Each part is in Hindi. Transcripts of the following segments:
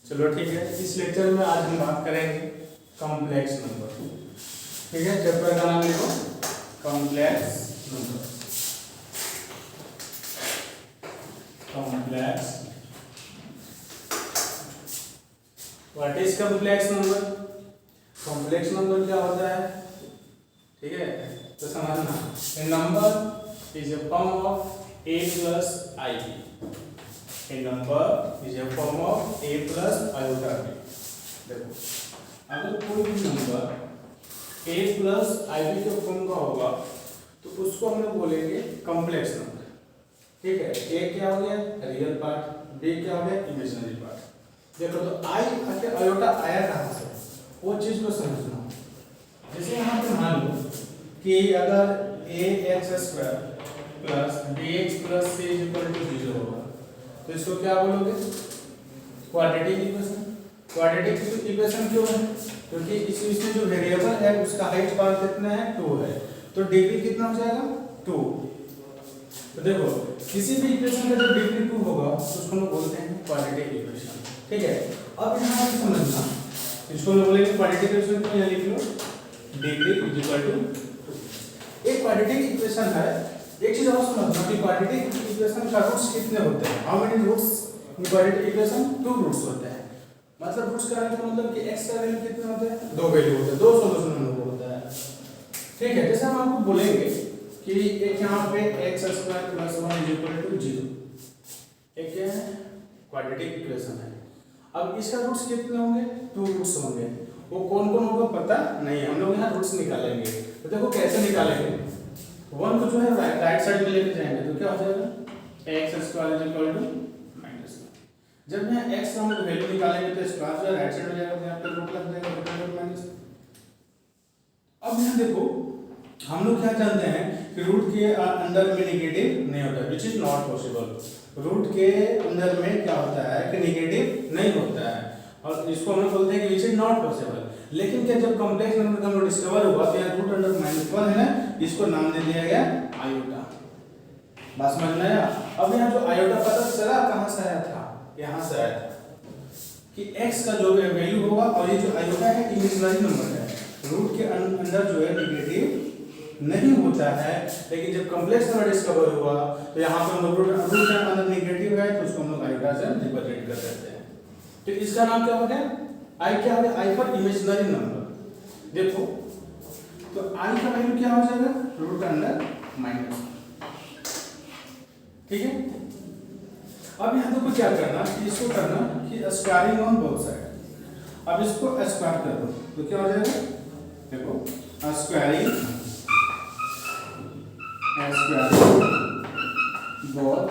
चलो ठीक है, इस लेक्चर में आज हम बात करेंगे कॉम्प्लेक्स नंबर। ठीक है, चैप्टर का नाम लिखो complex number. Complex, what is complex number? Complex number क्या होता है? ठीक है, तो समझना, a number is a form of a plus ib। A number is a form of a plus iota b। देखो, अगर कोई भी नंबर a plus ib के फॉर्म का होगा तो उसको हम लोग बोलेंगे कॉम्प्लेक्स नंबर। ठीक है, a क्या हो गया रियल पार्ट, b क्या हो गया इमेजिनरी पार्ट। देखो तो i आके आयोटा आया कहाँ से, वो चीज को समझना। जैसे यहाँ पे मान लो कि अगर ax² plus bx plus c equal to 0 होगा तो इसको क्या बोलोगे? Quadratic equation. क्वाड्रेटिक इक्वेशन क्यों है? क्योंकि इसमें जो वेरिएबल है उसका हाइट पार्ट कितना है 2 है, तो डिग्री कितना हो जाएगा 2। तो देखो किसी भी इक्वेशन का जब डिग्री 2 होगा तो उसको हम बोलते हैं क्वाड्रेटिक इक्वेशन। ठीक है, अब यहाँ पे समझना, इसको हम बोलेंगे क्वाड्रेटिक इक्वेशन को यहाँ लिख लो डिग्री इज इक्वल टू 2। एक क्वाड्रेटिक इक्वेशन है। एक चीज और समझना कि क्वाड्रेटिक इक्वेशन का रूट्स कितने होते हैं? How many roots in quadratic equation? 2 roots होते हैं। मतलब रूट्स का मतलब कि x का वैल्यू कितने होते हैं? 2 वैल्यू होते हैं, 2 सॉल्यूशन हम लोग होता है। ठीक है, जैसे हम आपको बोलेंगे कि एक यहाँ पे x² + 1 = 0, एक क्या है क्वाड्रेटिक इक्वेशन है। अब इसका रूट्स कितने होंगे? 2 रूट्स होंगे। वो कौन-कौन होगा पता नहीं, हम लोग यहाँ रूट्स निकालेंगे। तो देखो कैसे निकालेंगे, 1 को जो है राइट साइड में लेके जाएंगे तो क्या हो जाएगा x² = -1। जब यहाँ x का हम लोग वैल्यू निकालेंगे तो स्क्वायर जो है राइट साइड में जाएगा तो यहाँ पे रूट लग जाएगा -। अब यहाँ देखो हम लोग क्या जानते हैं कि रूट के अंदर में नेगेटिव नहीं होता, which is not possible. Root के अंदर में क्या होता है कि नेगेटिव नहीं होता है, और इसको हम लोग बोलते हैं कि विच इज नॉट पॉसिबल। लेकिन क्या जब कॉम्प्लेक्स नंबर का हम लोग डिस्कवर हुआ तो यहाँ रूट अंडर -1 है ना, इसको नाम दे दिया गया आयोटा। बात समझ में आया? अब यहाँ जो आयोटा पता चला कहाँ से आया था, यहाँ से आया था कि x का जो वैल्यू होगा, और ये जो आयोटा है इमेजिनरी नंबर है, रूट के अंदर जो है नेगेटिव नहीं होता है। लेकिन जब कॉम्प्लेक्स नंबर डिस्कवर हुआ तो यहाँ पर हम लोग रूट के अंदर नेगेटिव है तो उसको हम लोग आयोटा से रिप्रेजेंट कर देते हैं। तो इसका नाम क्या हो गया? i क्या हो गया? i for imaginary number. देखो तो i का वैल्यू क्या हो जाएगा? रूट के अंदर -1। ठीक है, अब यहाँ देखो क्या करना, इसको करना कि स्क्वायरिंग ऑन बोथ साइड। अब इसको स्क्वायर कर दो तो क्या हो जाएगा? देखो स्क्वायरिंग बोथ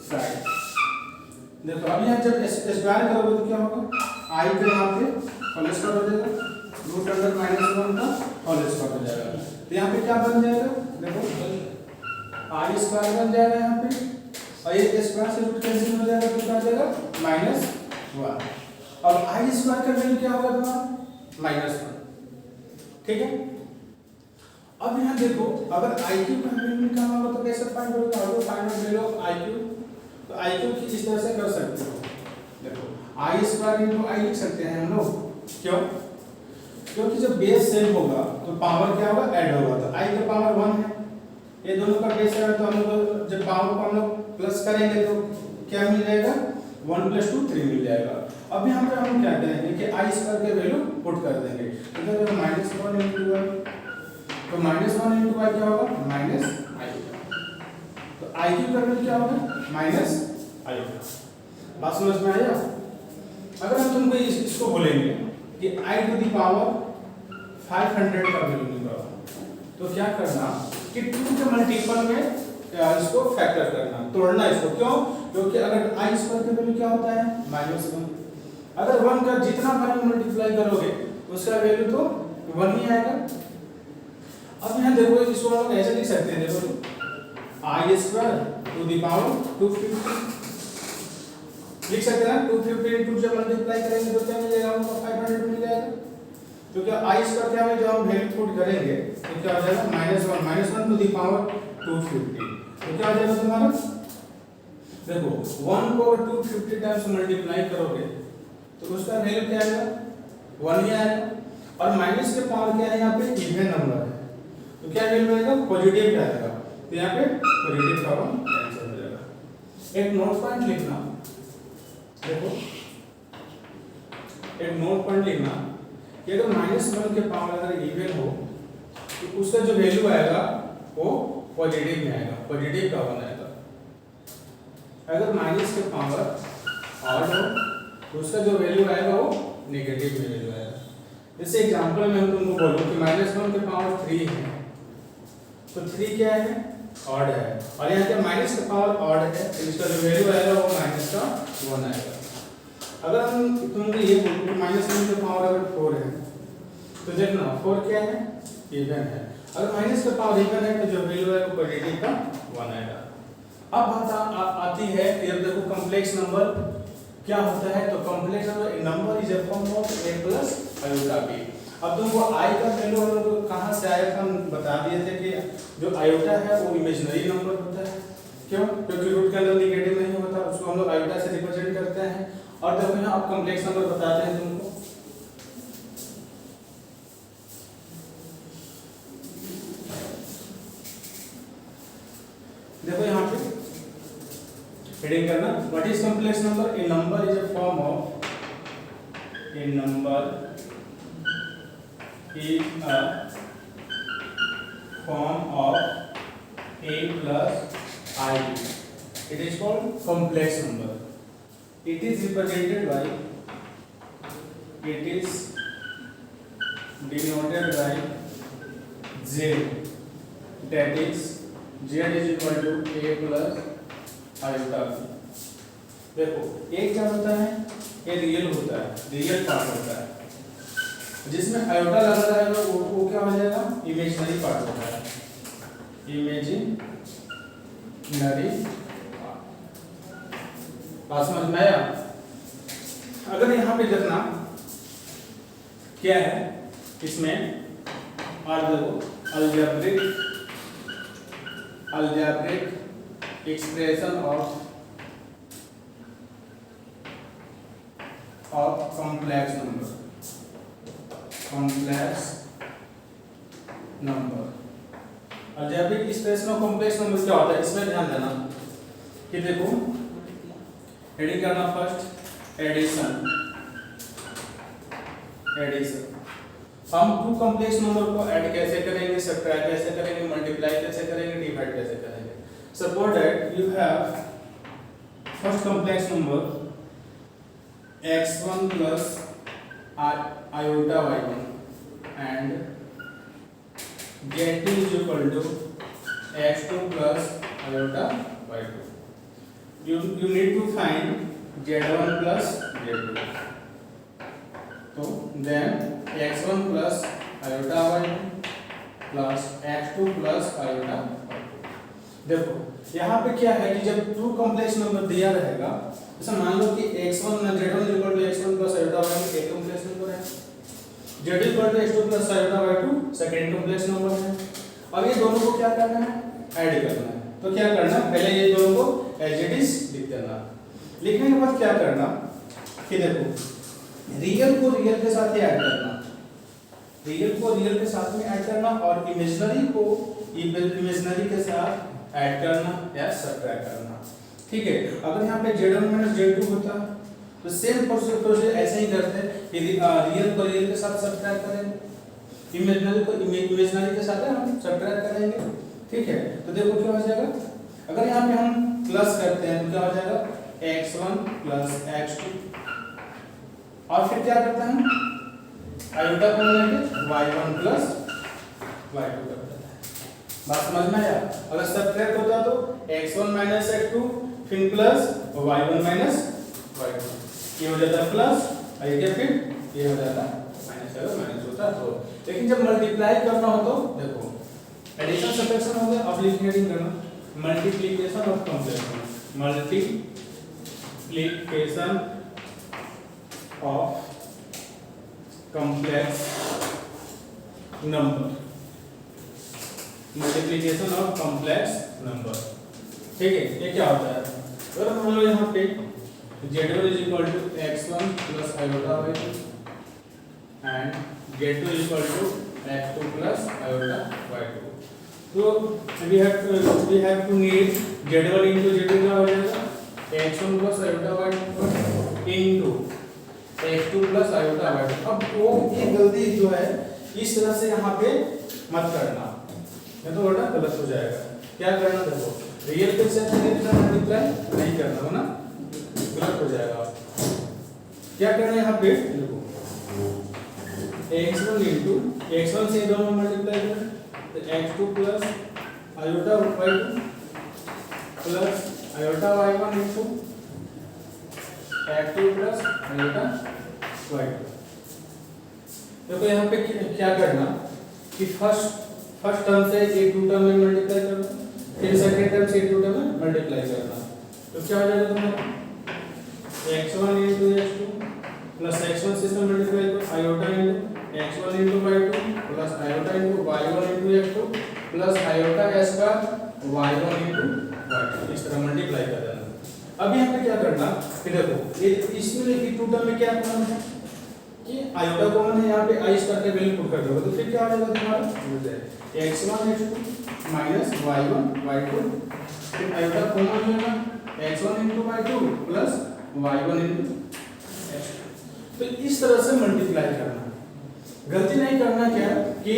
साइड। देखो अब यहाँ जब स्क्वायर करोगे तो क्या होगा? i का यहाँ पे होल स्क्वायर हो जाएगा, रूट अंडर -1 का होल स्क्वायर हो जाएगा। तो यहाँ पे क्या बन जाएगा? देखो i² बन जाएगा यहाँ पे, और ये स्क्वायर से रूट कैंसिल हो जाएगा तो क्या हो जाएगा -1। और i² का वैल्यू क्या होगा तुम्हारा? -1। ठीक है, अब यहाँ देखो अगर iq का वैल्यू निकालना होगा तो कैसे फाइंड करोगे? How to find out value of iq? तो iq की इस तरह से कर सकते हो, देखो i² × i लिख सकते हैं हम लोग। क्यों? क्योंकि जब बेस सेम होगा तो पावर क्या होगा? ऐड होगा। तो i का पावर 1 है, ये दोनों का बेस है, तो हम लोग जब पावर को हम लोग प्लस करेंगे तो क्या मिल जाएगा? 1 + 2 3 मिल जाएगा। अब यहाँ पे हम क्या करेंगे कि i² के वैल्यू पुट कर देंगे, तो -1 × 1 तो -1 × i क्या होगा? -i। तो iq का वैल्यू क्या होगा? -i। बात समझ में आया? अगर हम तुमको इसको बोलेंगे कि i⁵ 500 का वैल्यू निकालो तो क्या करना कि 2 के मल्टीपल में इसको फैक्टर करना, तोड़ना इसको। क्यों? क्योंकि अगर i² का वैल्यू क्या होता है? -1। अगर 1 का जितना वैल्यू मल्टीप्लाई करोगे उसका वैल्यू तो 1 ही आएगा। अब यहाँ देखो इसको हम लोग ऐसे लिख सकते हैं, देखो i² 250 लिख सकते हैं ना। 250 × 2 से मल्टीप्लाई करेंगे तो क्या मिल जाएगा? हमको 500 मिल जाएगा। तो क्या i² क्या है, जब हम वैल्यू पुट करेंगे तो क्या हो जाएगा? -1 × 250 तो क्या हो जाएगा तुम्हारा? देखो 1 को 250 टाइम्स मल्टीप्लाई करोगे तो उसका वैल्यू क्या आएगा 1 ही आएगा, और माइनस के पावर क्या है यहाँ पे इवन नंबर है, तो क्या वैल्यू आएगा पॉजिटिव आएगा, तो यहाँ पे पॉजिटिव का आंसर हो जाएगा। एक नोट पॉइंट लिखना, देखो एक नोट पॉइंट लिखना कि अगर -1 के पावर अगर इवन हो तो उसका जो वैल्यू आएगा वो पॉजिटिव में आएगा, पॉजिटिव का 1 आएगा। अगर माइनस के पावर ऑड हो तो उसका जो वैल्यू आएगा वो नेगेटिव में वैल्यू आएगा। जैसे एग्जांपल में हम तुमको बोलूं कि -1 के पावर 3 है तो 3 क्या है ऑड है, और यहाँ पे माइनस का पावर ऑड है तो इसका जो वैल्यू आएगा वो माइनस का 1 आएगा। अगर हम तुमको ये बोलूं कि -1 के पावर अगर 4 है तो देखना 4 क्या है इवन है, अगर माइनस का पावर इवन है तो जो वैल्यू है वो पॉजिटिव का 1 आएगा। अब बात आती है कि अब देखो कॉम्प्लेक्स नंबर क्या होता है, तो complex number is a form of a plus iota b। अब तुमको i का वैल्यू हम लोग कहां से आया था, हम बता दिए थे कि जो आयोटा है वो इमेजिनरी नंबर होता है, क्यों, क्योंकि रूट के अंदर नेगेटिव नहीं होता, उसको हम लोग आयोटा से रिप्रेजेंट करते हैं। और देखो यहाँ अब कॉम्प्लेक्स नंबर बताते हैं तुमको, देखो यहाँ पे हेडिंग करना, what is complex number, A number is a form of, A number is a form of a plus ib. It is called complex number. It is represented by, it is denoted by z, that is z is equal to a plus iota b. देखो a क्या होता है, ये रियल होता है, रियल पार्ट होता है, जिसमें आयोटा लगा रहेगा वो क्या हो जाएगा इमेजिनरी पार्ट होता है, इमेजिनरी पार्ट। समझ में आया। अगर यहाँ पे देखना क्या है इसमें, और देखो algebraic expression of complex number, complex number, algebraic expression of complex number क्या होता है, इसमें ध्यान देना कि देखो हेडिंग करना फर्स्ट एडिशन, हम टू कॉम्प्लेक्स नंबर को ऐड कैसे करेंगे, सब्ट्रैक्ट कैसे करेंगे, मल्टीप्लाई कैसे करेंगे, डिवाइड कैसे करेंगे। Suppose that you have first complex number x1 plus iota y1 and z2 is equal to x2 plus iota y2. You need to find z1 plus z2. So then x1 plus iota y2 plus x2 plus iota y2. देखो यहाँ पे क्या है कि जब टू कॉम्प्लेक्स नंबर दिया रहेगा, जैसे मान लो कि x1 z1 equal to x1 plus iota y2 एक कॉम्प्लेक्स नंबर है, z equal to x2 plus iota y2 second complex number है। अब ये दोनों को क्या करना है, ऐड करना है। तो क्या करना, पहले ये दोनों को एज इट इज लिख देना, लिखने के बाद क्या करना कि देखो रियल को रियल के साथ ही ऐड करना, रियल को रियल के साथ में ऐड करना, और इमेजिनरी को इमेजिनरी के साथ ऐड करना या सब्ट्रैक्ट करना। ठीक है, अगर यहाँ पे z1 माइनस z2 होता तो सेम प्रोसेस ऐसे ही करते हैं कि रियल को रियल के साथ सब्ट्रैक्ट करेंगे, इमेजिनरी को इमेजिनरी के साथ हम सब्ट्रैक्ट करेंगे। ठीक है, तो देखो क्या हो जाएगा, अगर यहाँ पे हम प्लस करते हैं तो क्या हो जाएगा x1 प्लस x2, और फिर क्या करते हैं आयोटा को लेके y1 प्लस y2 करते हैं। बात समझ में आया। अगर सब्ट्रैक्ट होता तो x1 माइनस x2 फिर प्लस y1 माइनस y2, ये हो जाता प्लस, ये फिर ये हो जाता माइनस, अगर माइनस होता तो। लेकिन जब मल्टीप्लाई करना हो तो देखो एडिशन सब्ट्रैक्शन हो गया, अब लिखिंग करना multiplication of complex number, multiplication of complex number, multiplication of complex number. ठीक है, ये क्या होता है, अगर मान लो यहाँ पे z1 is equal to x1 plus iota y2 and z2 is equal to x2 plus iota y2, तो we have to need z1 into z2 क्या हो जाएगा x1 plus iota y2 into x2 plus iota y2। अब वो ये गलती जो है इस तरह से यहाँ पे मत करना, नहीं तो वर्ड गलत हो जाएगा। क्या करना, देखो रियल के साथ मल्टीप्लाई नहीं करना हो ना, गलत हो जाएगा। क्या करना है यहाँ पे, देखो x1 into x1 से दोनों मल्टीप्लाई करें तो x2 plus iota y2 plus iota y1 into x2 plus iota y2। देखो यहाँ पे क्या करना कि फर्स्ट टर्म से ये टू टर्म में मल्टीप्लाई करना, फिर सेकंड टर्म से टू टर्म में मल्टीप्लाई करना, तो क्या हो जाएगा तुम्हारा x1 into x2 plus x1 से इसमें मल्टीप्लाई करो iota into x1 into y2 plus iota into y1 into x2 plus iota s का y1 into y2, इस तरह मल्टीप्लाई कर देना। अब यहाँ पे क्या करना कि देखो ये इसमें भी टू टर्म में क्या कॉमन है कि आयोटा कॉमन है, यहाँ पे i करके वैल्यू पुट कर दोगे तो फिर क्या हो जाएगा तुम्हारा x1 x2 minus y1 y2, फिर आयोटा कॉमन होगा x1 into y2 plus y1 into x2। तो इस तरह से मल्टीप्लाई करना, गलती नहीं करना क्या कि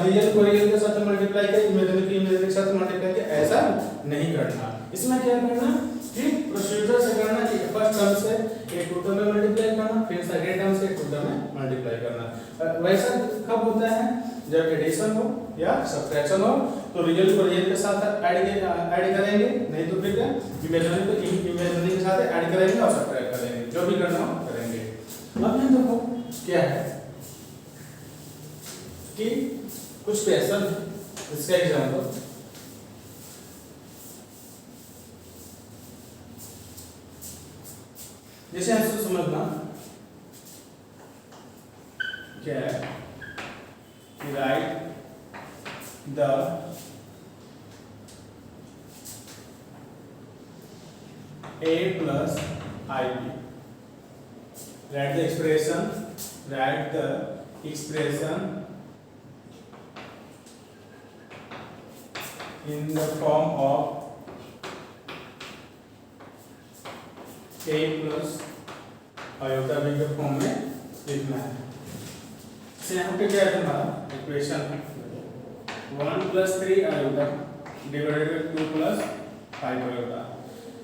रियल को रियल के साथ मल्टीप्लाई किया, इमेजिनरी की इमेजिनरी के साथ मल्टीप्लाई किया, ऐसा नहीं करना। इसमें क्या करना कि प्रोसीजर से करना कि फर्स्ट टर्म से एक टू टर्म में मल्टीप्लाई करना, फिर सेकंड टर्म से एक टू टर्म में मल्टीप्लाई करना। वैसा कब होता है जब एडिशन हो या सब्ट्रैक्शन हो, तो रियल को रियल के साथ ऐड करेंगे, नहीं तो फिर क्या इमेजिनरी को इमेजिनरी के साथ ऐड करेंगे और सब्ट्रैक्ट करेंगे, जो भी करना हो करेंगे। अब ये देखो क्या है कि कुछ क्वेश्चन, इसका एग्जांपल जैसे आपसे समझना क्या है कि right the a plus ib, write the expression in the form of a plus iota b के फॉर्म में लिखना है। तो यहाँ पे क्या है तुम्हारा equation 1 plus 3 iota divided by 2 plus 5 iota,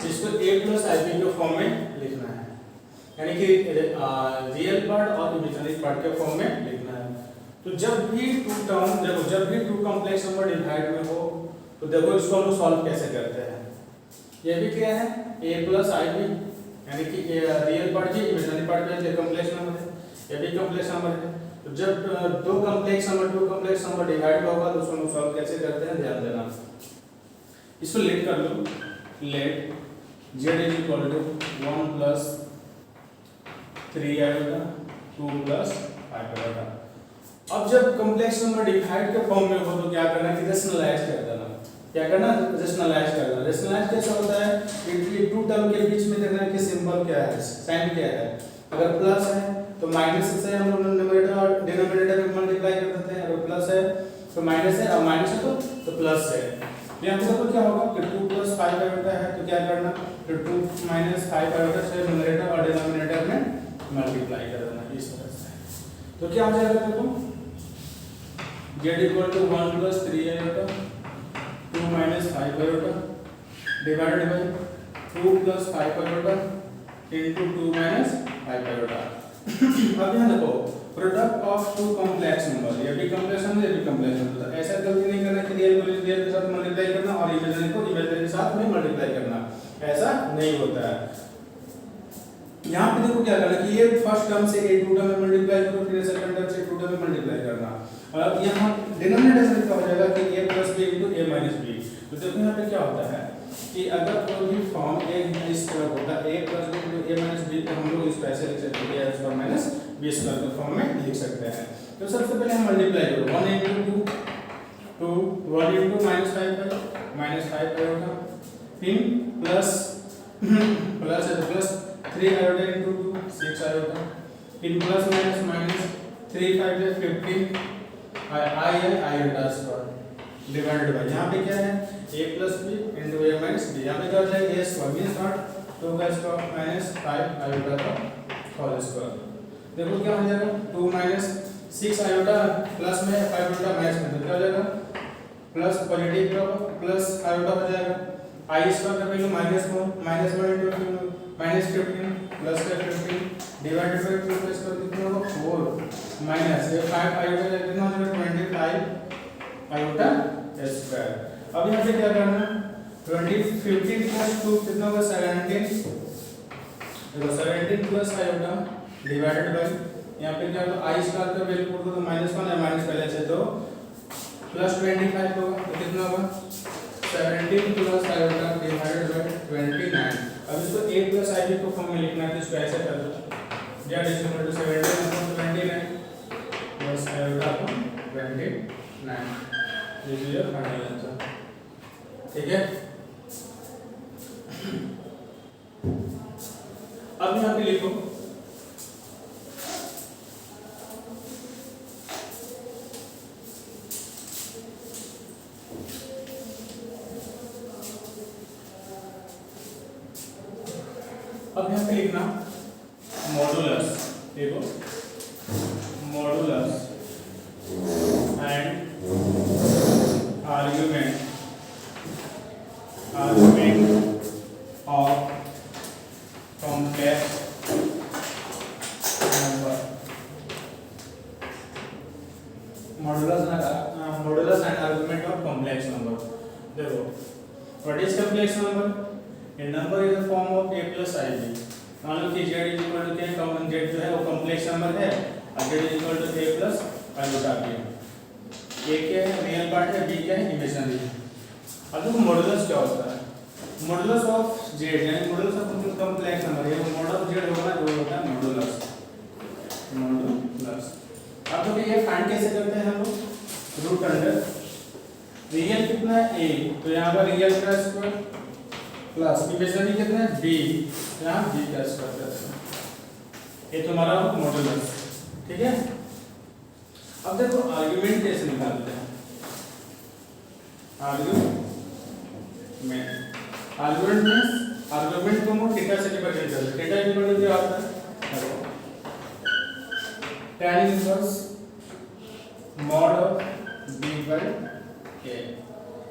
इसको a plus ib के फॉर्म में लिखना है, यानी कि रियल पार्ट और इमेजिनरी पार्ट के फॉर्म में लिखना है। तो जब भी टू कॉम्प्लेक्स नंबर डिवाइड में हो तो देखो इसको हम सॉल्व कैसे करते हैं। ये भी क्या है a plus ib, यानी कि रियल पार्ट की इमेजिनरी पार्ट का कॉम्प्लेक्स नंबर है, ये भी कॉम्प्लेक्स नंबर है। तो जब दो कॉम्प्लेक्स नंबर डिवाइड होगा तो उसको हम सॉल्व कैसे करते हैं ध्यान देना। इसको लेट कर लो, let z is equal to 1 plus 3 आएगा 2 plus 5 आएगा। अब जब कॉम्प्लेक्स नंबर डिवाइड के फॉर्म में हो तो क्या करना कि रेशनलाइज कर देना। क्या करना रेशनलाइज कर देना। रेशनलाइज कैसे होता है कि टू टर्म के बीच में देखना कि सिंबल क्या है, साइन क्या है। अगर प्लस है तो माइनस से हम लोग न्यूमरेटर और डिनोमिनेटर में मल्टीप्लाई कर देते हैं, अगर प्लस है तो माइनस है और माइनस है तो प्लस है। यहाँ पे तो क्या होगा कि 2 plus 5 आयोटा है तो क्या करना तो 2 minus 5 आयोटा से न्यूमरेटर और डिनोमिनेटर में मल्टीप्लाई कर देना इस तरह से। तो क्या हो जाएगा देखो z equal to 1 plus 3 iota 2 minus 5 iota divided by 2 plus 5 iota into 2 minus 5 iota. अब यहाँ देखो product of two complex number, ये भी कॉम्प्लेक्स नंबर ये भी कॉम्प्लेक्स नंबर। तो ऐसा गलती नहीं करना कि रियल को रियल के साथ मल्टीप्लाई करना और इमेजिनरी को इमेजिनरी के साथ में मल्टीप्लाई करना, ऐसा नहीं होता है। यहाँ पे देखो क्या करना कि ये फर्स्ट टर्म से a टू टर्म में मल्टीप्लाई करो, फिर सेकंड टर्म से टू टर्म में मल्टीप्लाई करना। और अब यहाँ डिनोमिनेटर से क्या हो जाएगा कि a plus b into a minus b। तो देखो यहाँ पे क्या होता है कि अगर कोई भी फॉर्म a इस तरह होता है a plus b into a minus b, तो हम लोग इस तरह से लिख सकते हैं a square minus b square के फॉर्म में लिख सकते हैं। तो सबसे पहले हम मल्टीप्लाई करो 1 into 2 1 into -5 5 होगा, फिर प्लस प्लस है तो प्लस 3 आयोटा इंटू 2 6 आयोटा, फिर प्लस माइनस माइनस 3 5 है 15 आई है आयोटा स्क्वायर डिवाइडेड बाय यहाँ पे क्या है a plus B into a minus B, यहाँ पे क्या हो जाएगा a स्क्वायर मीन्स नॉट 2 का स्क्वायर माइनस 5 आयोटा का होल स्क्वायर। देखो क्या हो जाएगा 2 माइनस 6 आयोटा प्लस में 5 आयोटा माइनस में, तो क्या हो जाएगा प्लस पॉजिटिव का प्लस आयोटा हो जाएगा, आई स्क्वायर का value minus 1 into minus 15 plus का 15 डिवाइडेड बाय 2 का स्क्वायर कितना होगा 4 माइनस ये 5 आयोटा कितना हो जाएगा 25 आयोटा स्क्वायर। अब यहाँ पे क्या करना है 15 प्लस 2 कितना होगा 17, देखो 17 प्लस आयोटा डिवाइडेड बाय यहाँ पे क्या होगा आई स्क्वायर का वैल्यू पुट करो तो -1 है माइनस पहले से तो प्लस 25 होगा तो कितना होगा 17 प्लस आयोटा डिवाइडेड बाय 29। अब इसको a प्लस ib को फॉर्म में लिखना है तो इसको ऐसे कर दो z is equal to 17 upon 29 plus iota upon 29, this is your final answer. ठीक है, अब यहाँ पे लिखो अब यहाँ पे लिखना मॉडुलस, देखो modulus and argument of complex number, modulus and argument of complex number. देखो what is complex number? A number is the form of a plus ib। मान लो कि z इज इक्वल टू क्या कॉमन z जो है वो कॉम्प्लेक्स नंबर है और z is equal to a plus iota b। a क्या है रियल पार्ट है, b क्या है इमेजिनरी। अब देखो मॉडुलस क्या होता है, मॉडुलस ऑफ z यानी मॉडुलस ऑफ कॉम्प्लेक्स नंबर है, वो मॉड ऑफ z होगा ना जो होता है मॉडुलस। अब तो ये फाइंड कैसे करते हैं हम लोग रूट अंडर रियल कितना है a तो यहां पर रियल का स्क्वायर प्लस इमेजिनरी कितना है b, यहाँ b का स्क्वायर करते हैं, ये तुम्हारा मॉडुलस। ठीक है, अब देखो आर्गुमेंट कैसे निकालते हैं, आर्गुमेंट मींस आर्गुमेंट को हम थीटा से रिप्रेजेंट करते हैं। थीटा इक्वल टू क्या होता है tan inverse mod of b by a,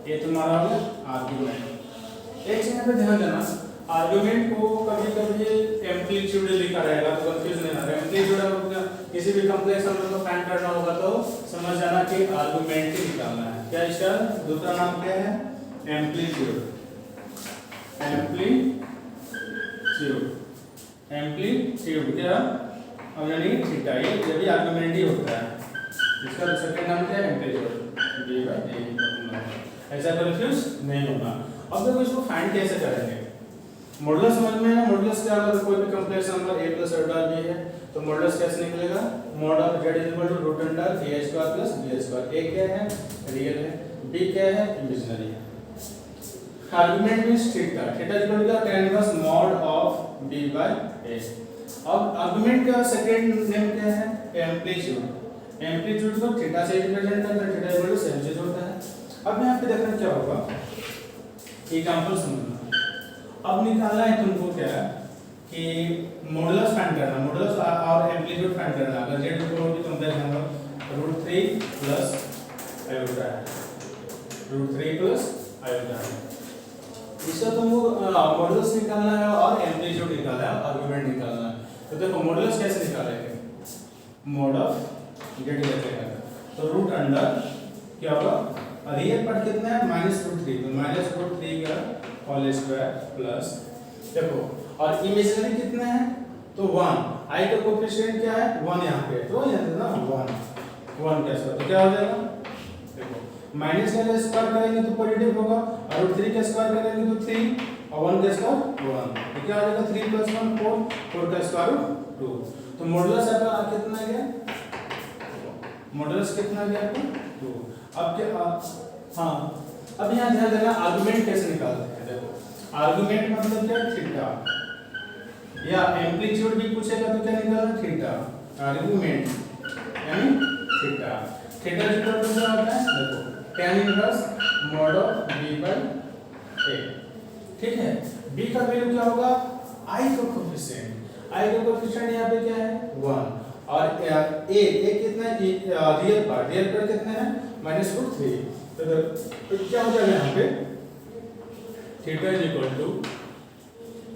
ये तुम्हारा आर्गुमेंट। एक चीज पे ध्यान देना, आर्गुमेंट को कभी-कभी एम्पलीट्यूड लिखा रहेगा तो कंफ्यूज नहीं होना। एम्पलीट्यूड अगर किसी भी कॉम्प्लेक्स नंबर को फाइंड करना होगा तो समझ जाना कि आर्गुमेंट ही निकालना है। क्या इसका दूसरा नाम क्या है? एम्पलीट्यूड। एम्पलीट्यूड क्या अब यानी थीटा, ये भी आर्गुमेंट ही होता है। इसका सेकंड नाम क्या है? Amplitude b by a। ऐसा कंफ्यूज नहीं होना। अब देखो इसको फाइंड कैसे करेंगे, मॉडुलस समझ में है। मॉडुलस क्या होगा, कोई भी complex number a plus iota b है तो मॉडुलस कैसे निकलेगा, mod of z is equal to root under a square plus b square. a क्या है रियल है, b क्या है इमेजिनरी है। Argument means theta, theta is equal to tan inverse mod of b by a। अब आर्गुमेंट का सेकंड नेम क्या है? एम्पलीट्यूड। एम्पलीट्यूड को थीटा से रिप्रेजेंट करते हैं, थीटा इक्वल टू सेम चीज होता है। अब यहां पे देखना क्या होगा, एग्जांपल समझना। अब निकालना है तुमको क्या कि मॉडुलस फाइंड करना, मॉडुलस और एम्पलीट्यूड फाइंड करना। अगर z equal to complex number √3 plus iota है, √3 प्लस आयोटा है, इसका तुमको मॉडुलस निकालना है और एम्पलीट्यूड निकालना है, आर्गुमेंट निकालना है। तो देखो मॉडुलस कैसे निकालेंगे, मॉड ऑफ z कैसे करना, तो रूट अंडर क्या होगा, रियल पार्ट कितना है -√3, तो -√3 का होल स्क्वायर प्लस देखो, और इमेजिनरी कितना है तो 1, i का कोएफिशिएंट क्या है 1 यहाँ पे, तो यहाँ ना 1 का स्क्वायर तो क्या हो जाएगा, देखो माइनस का स्क्वायर करेंगे तो पॉजिटिव होगा और √3 का स्क्वायर करेंगे तो 3 और 1 का स्क्वायर 1, तो क्या हो जाएगा 3 + 1 4 का स्क्वायर रूट 2। तो मॉडुलस आपका कितना गया, मॉडुलस कितना गया आपका 2। अब क्या हाँ, अब यहाँ ध्यान देना आर्गुमेंट कैसे निकालते हैं। देखो आर्गुमेंट मतलब क्या, थीटा, या एम्पलीट्यूड भी पूछेगा तो क्या निकालना, थीटा, आर्गुमेंट यानी थीटा। थीटा इक्वल टू क्या होता है, देखो tan inverse mod of b by a, ठीक है। b का वैल्यू क्या होगा, i का कोफिशिएंट, i का कोफिशिएंट यहाँ पे क्या है 1, और a कितना है, रियल पार्ट कितना है -√3, तो क्या हो जाएगा यहाँ पे theta is equal to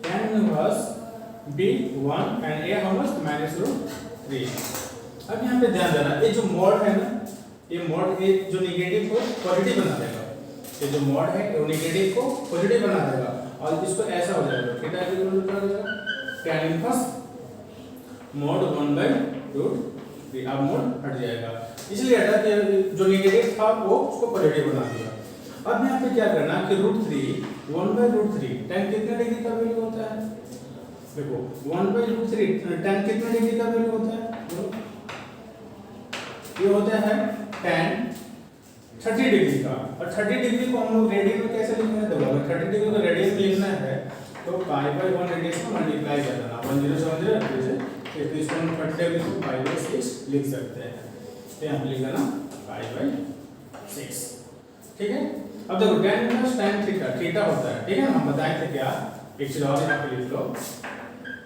tan inverse b 1 and a how much -√3। अब यहाँ पे ध्यान देना, ये जो मॉड है ना, ये मॉड ये जो नेगेटिव को पॉजिटिव बना देगा, ये जो मॉड है वो नेगेटिव को पॉजिटिव बना देगा, और इसको ऐसा हो जाएगा थीटा इक्वल टू क्या हो जाएगा tan इनवर्स mod 1/√3, अब मोड हट जाएगा, इसलिए हटा कि जो नेगेटिव था वो उसको पॉजिटिव बना दिया। अब यहाँ पे क्या करना कि √3 1/√3 tan कितने डिग्री का वैल्यू होता है, देखो 1/√3 tan कितने डिग्री का वैल्यू होता है, ये होता है tan 30 डिग्री का, और 30 डिग्री को हम लोग रेडियन में कैसे लिखेंगे, देखो अगर 30 डिग्री को रेडियन में लिखना है तो π/1 रेडियस को मल्टीप्लाई कर देना 1070 जैसे 31.30 डिग्री को π/6 लिख सकते हैं, तो यहाँ पे लिख देना π/6, ठीक है। अब देखो tan इनवर्स tan थीटा होता है, ठीक है, हम बताए थे क्या, एक चीज और यहाँ पे लिख लो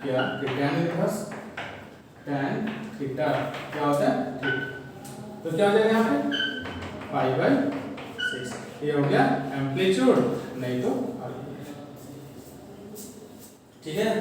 क्या कि tan इनवर्स tan थीटा क्या होता है थीटा, तो क्या हो जाएगा यहाँ पे π/6, ये हो गया एम्पलीट्यूड, नहीं तो ठीक है।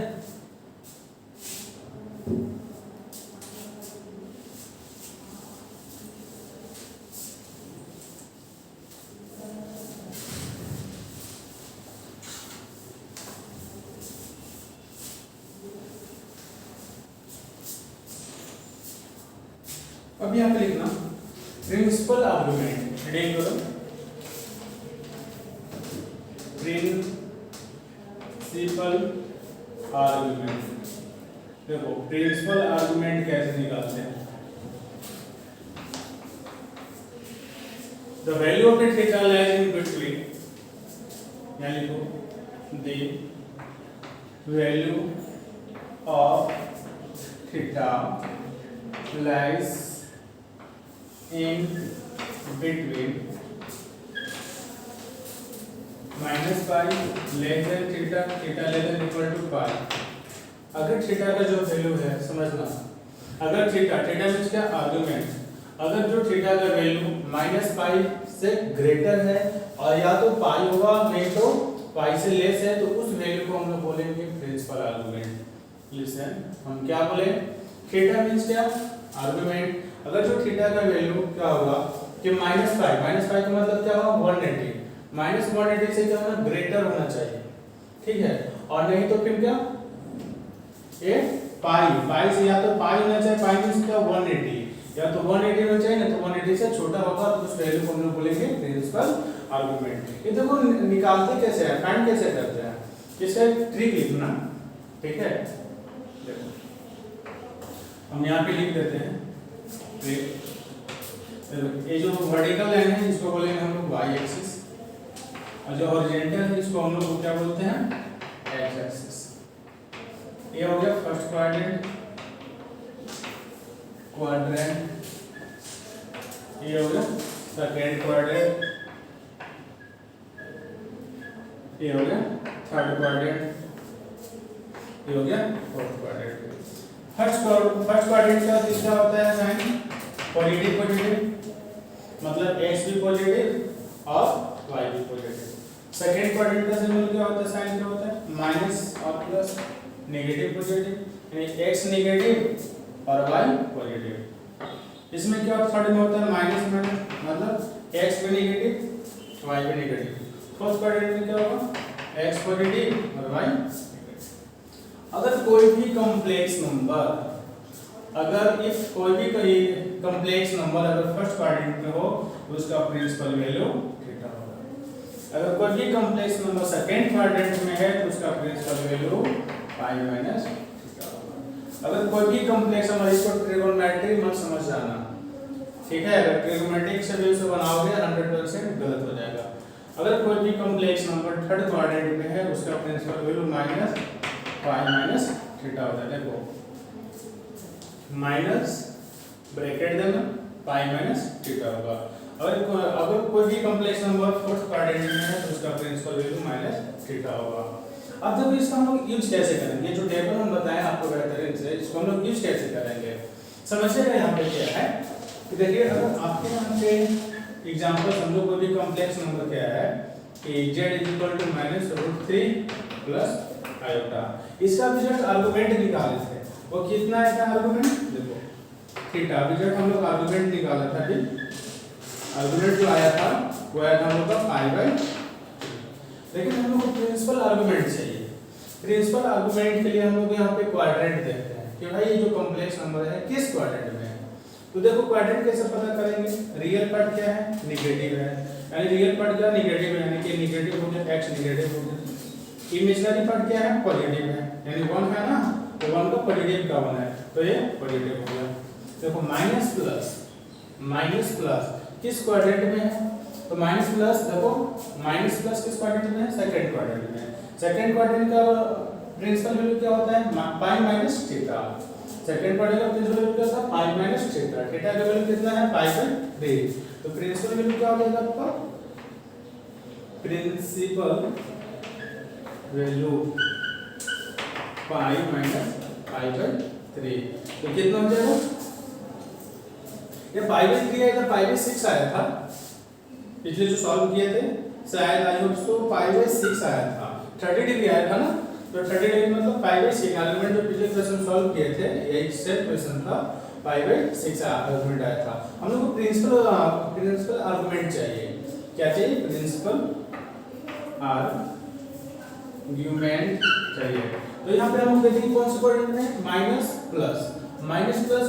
अब यहाँ पे लिखना प्रिंसिपल आर्गुमेंट, रीडिंग करो, प्रिंसिपल आर्गुमेंट, देखो प्रिंसिपल आर्गुमेंट कैसे निकालते हैं, the value of theta lies in between, यहाँ लिखो the value of theta lies in between minus pi less than theta, theta less than equal to pi। अगर थीटा का जो वैल्यू है समझना, अगर थीटा मीन्स क्या आर्गुमेंट, अगर जो थीटा का वैल्यू -पाई से ग्रेटर है और या तो पाई होगा नहीं तो पाई से लेस है, तो उस वैल्यू को हम लोग बोलेंगे प्रिंसिपल आर्गुमेंट। लिसन, हम क्या बोले, थीटा मीन्स क्या आर्गुमेंट, अगर जो थीटा का वैल्यू क्या होगा कि -पाई का मतलब क्या होगा 180, -180 से क्या होना ग्रेटर होना चाहिए, ठीक है, और नहीं तो फिर क्या ये पाई से या तो पाई होना चाहिए, पाई मींस क्या 180, या तो 180 होना चाहिए ना तो 180 से छोटा होगा, तो उस वैल्यू को हम लोग बोलेंगे प्रिंसिपल आर्गुमेंट। ये देखो निकालते कैसे हैं, फाइंड कैसे करते हैं, इसका ट्रिक लिखना, ठीक है। देखो हम यहाँ पे लिख देते हैं ये जो वर्टिकल लाइन है इसको बोलेंगे हम लोग y एक्सिस, और जो हॉरिजॉन्टल है इसको हम लोग क्या बोलते हैं x एक्सिस। ये हो गया फर्स्ट क्वाड्रेंट, ये हो गया सेकंड क्वाड्रेंट, ये हो गया थर्ड क्वाड्रेंट, ये हो गया फोर्थ क्वाड्रेंट। फर्स्ट क्वाड्रेंट का किसका होता है साइन पॉजिटिव, मतलब x भी पॉजिटिव और y भी पॉजिटिव। सेकंड क्वाड्रेंट का सिंबल क्या होता है, साइन क्या होता है माइनस और प्लस, नेगेटिव पॉजिटिव, यानी x नेगेटिव और y पॉजिटिव। इसमें क्या थर्ड में होता है माइनस माइनस, मतलब x भी नेगेटिव y भी नेगेटिव। फोर्थ क्वाड्रेंट में क्या होगा x पॉजिटिव और y नेगेटिव। अगर कोई भी कॉम्प्लेक्स नंबर, अगर इफ कोई भी कॉम्प्लेक्स नंबर अगर फर्स्ट क्वाड्रेंट में हो तो उसका प्रिंसिपल वैल्यू थीटा होगा। अगर कोई भी कॉम्प्लेक्स नंबर सेकंड क्वाड्रेंट में है तो उसका principal value pi minus theta होगा। अगर कोई भी कॉम्प्लेक्स नंबर, इसको ट्रिगोनोमेट्री मत समझ जाना, ठीक है, अगर ट्रिगोनोमेट्रिक से भी उसे बनाओगे 100% गलत हो जाएगा। अगर कोई भी कॉम्प्लेक्स नंबर थर्ड क्वाड्रेंट में है उसका principal value minus pi minus theta होता है। देखो माइनस ब्रैकेट देना पाई माइनस थीटा होगा। अगर कोई भी कॉम्प्लेक्स नंबर फोर्थ क्वाड्रेंट में है तो उसका प्रिंसिपल वैल्यू माइनस थीटा होगा। अब देखो इसका हम लोग यूज कैसे करेंगे, जो टेबल हम बताएं आपको बेहतरीन से, इसको हम लोग यूज कैसे करेंगे समझिएगा। यहाँ पे क्या है कि देखिए अगर आपके यहाँ पे एग्जांपल समझो कोई भी कॉम्प्लेक्स नंबर क्या है कि z -√3 प्लस आयोटा, इसका रिजल्ट आर्गुमेंट निकाले थे, वो कितना आया था आर्गुमेंट, देखो थीटा रिजल्ट हम लोग आर्गुमेंट निकाला था। अभी आर्गुमेंट जो आया था वो आया था हम लोग का पाई, लेकिन हम लोग को प्रिंसिपल आर्गुमेंट चाहिए। प्रिंसिपल आर्गुमेंट के लिए हम लोग यहाँ पे क्वाड्रेंट देखते हैं कि भाई ये जो कॉम्प्लेक्स नंबर है किस क्वाड्रेंट में है। तो देखो क्वाड्रेंट कैसे पता करेंगे, रियल पार्ट क्या है नेगेटिव है, यानी रियल पार्ट क्या नेगेटिव है, यानी कि नेगेटिव हो गया x नेगेटिव हो गया। इमेजिनरी पार्ट क्या है पॉजिटिव है, यानी 1 है ना, तो 1 का पॉजिटिव का 1 है तो ये पॉजिटिव हो गया। देखो माइनस प्लस किस क्वाड्रेंट में है, तो माइनस प्लस देखो माइनस प्लस किस क्वाड्रेंट में है, सेकंड क्वाड्रेंट में है। सेकंड क्वाड्रेंट का प्रिंसिपल वैल्यू क्या होता है पाई माइनस थीटा। सेकंड क्वाड्रेंट का प्रिंसिपल वैल्यू क्या होता है पाई माइनस थीटा, थीटा का वैल्यू कितना है पाई/3। तो प्रिंसिपल वैल्यू क्या हो जाएगा आपका, प्रिंसिपल वैल्यू पाई माइनस पाई/3, तो कितना हो जाएगा, ये पाई/3 आया था पाई/6 आया था पिछले जो सॉल्व किए थे, शायद आई होप सो पाई/6 आया था, 30 डिग्री आया था ना, तो 30 डिग्री मतलब पाई/6 आर्गुमेंट जो पिछले क्वेश्चन सॉल्व किए थे यही सेम क्वेश्चन था, पाई/6 आर्गुमेंट आया था। हम लोग को प्रिंसिपल आर्गुमेंट चाहिए, क्या चाहिए प्रिंसिपल आर्गुमेंट चाहिए। तो यहाँ पे हम लोग देखेंगे कौन से क्वाड्रेंट में है माइनस प्लस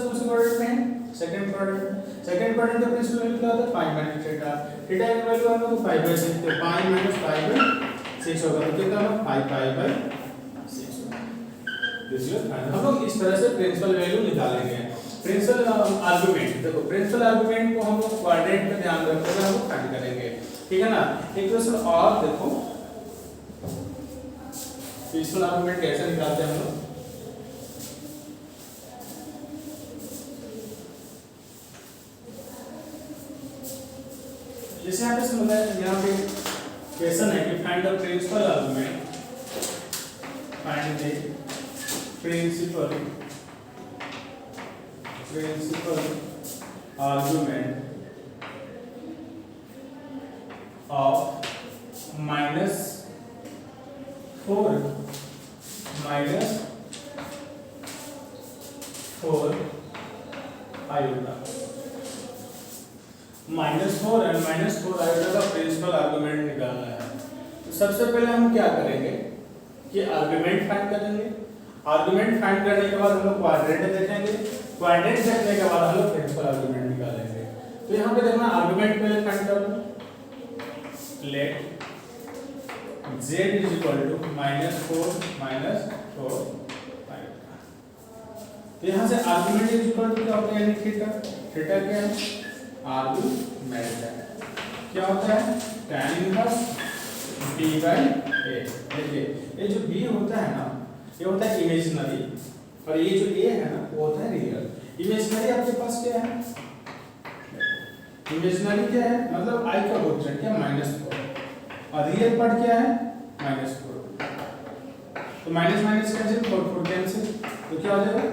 कौन से क्वाड्रेंट में है सेकंड क्वाड्रेंट का प्रिंसिपल वैल्यू क्या होता है पाई माइनस थीटा, थीटा की वैल्यू हम लोग पाई/6 तो पाई माइनस पाई/6 होगा, तो कितना होगा पाई/6 होगा। देखिए हम लोग इस तरह से प्रिंसिपल वैल्यू निकालेंगे। प्रिंसिपल आर्गुमेंट, देखो प्रिंसिपल आर्गुमेंट को हम लोग क्वाड्रेंट पे ध्यान रखते हुए हम लोग फाइंड करेंगे, ठीक है ना। एक क्वेश्चन और देखो प्रिंसिपल आर्गुमेंट कैसे निकालते हैं हम लोग, जैसे यहाँ पे समझ यहाँ पे क्वेश्चन है कि find the principal argument, find the principal argument of -4 आयोटा। -4 एंड -4 आयोटा का प्रिंसिपल आर्गुमेंट निकालना है। तो सबसे पहले हम क्या करेंगे कि आर्गुमेंट फाइंड करेंगे, आर्गुमेंट फाइंड करने के बाद हम लोग क्वाड्रेंट देखेंगे, क्वाड्रेंट देखने के बाद हम लोग प्रिंसिपल आर्गुमेंट निकालेंगे। तो यहाँ पे देखना आर्गुमेंट पहले फाइंड कर लो, लेट z -4 आयोटा। तो यहाँ से आर्गुमेंट क्या होता है, यानी थीटा, थीटा क्या है आर्गुमेंट है, क्या होता है tan इनवर्स b/a। देखिए ये जो b होता है ना ये होता है इमेजिनरी, और ये जो a है ना वो होता है रियल। इमेजिनरी आपके पास क्या है, इमेजिनरी क्या है मतलब i का कोएफिशिएंट क्या -4, और रियल पार्ट क्या है -4, तो माइनस माइनस कैंसिल 4 कैंसिल, तो क्या हो जाएगा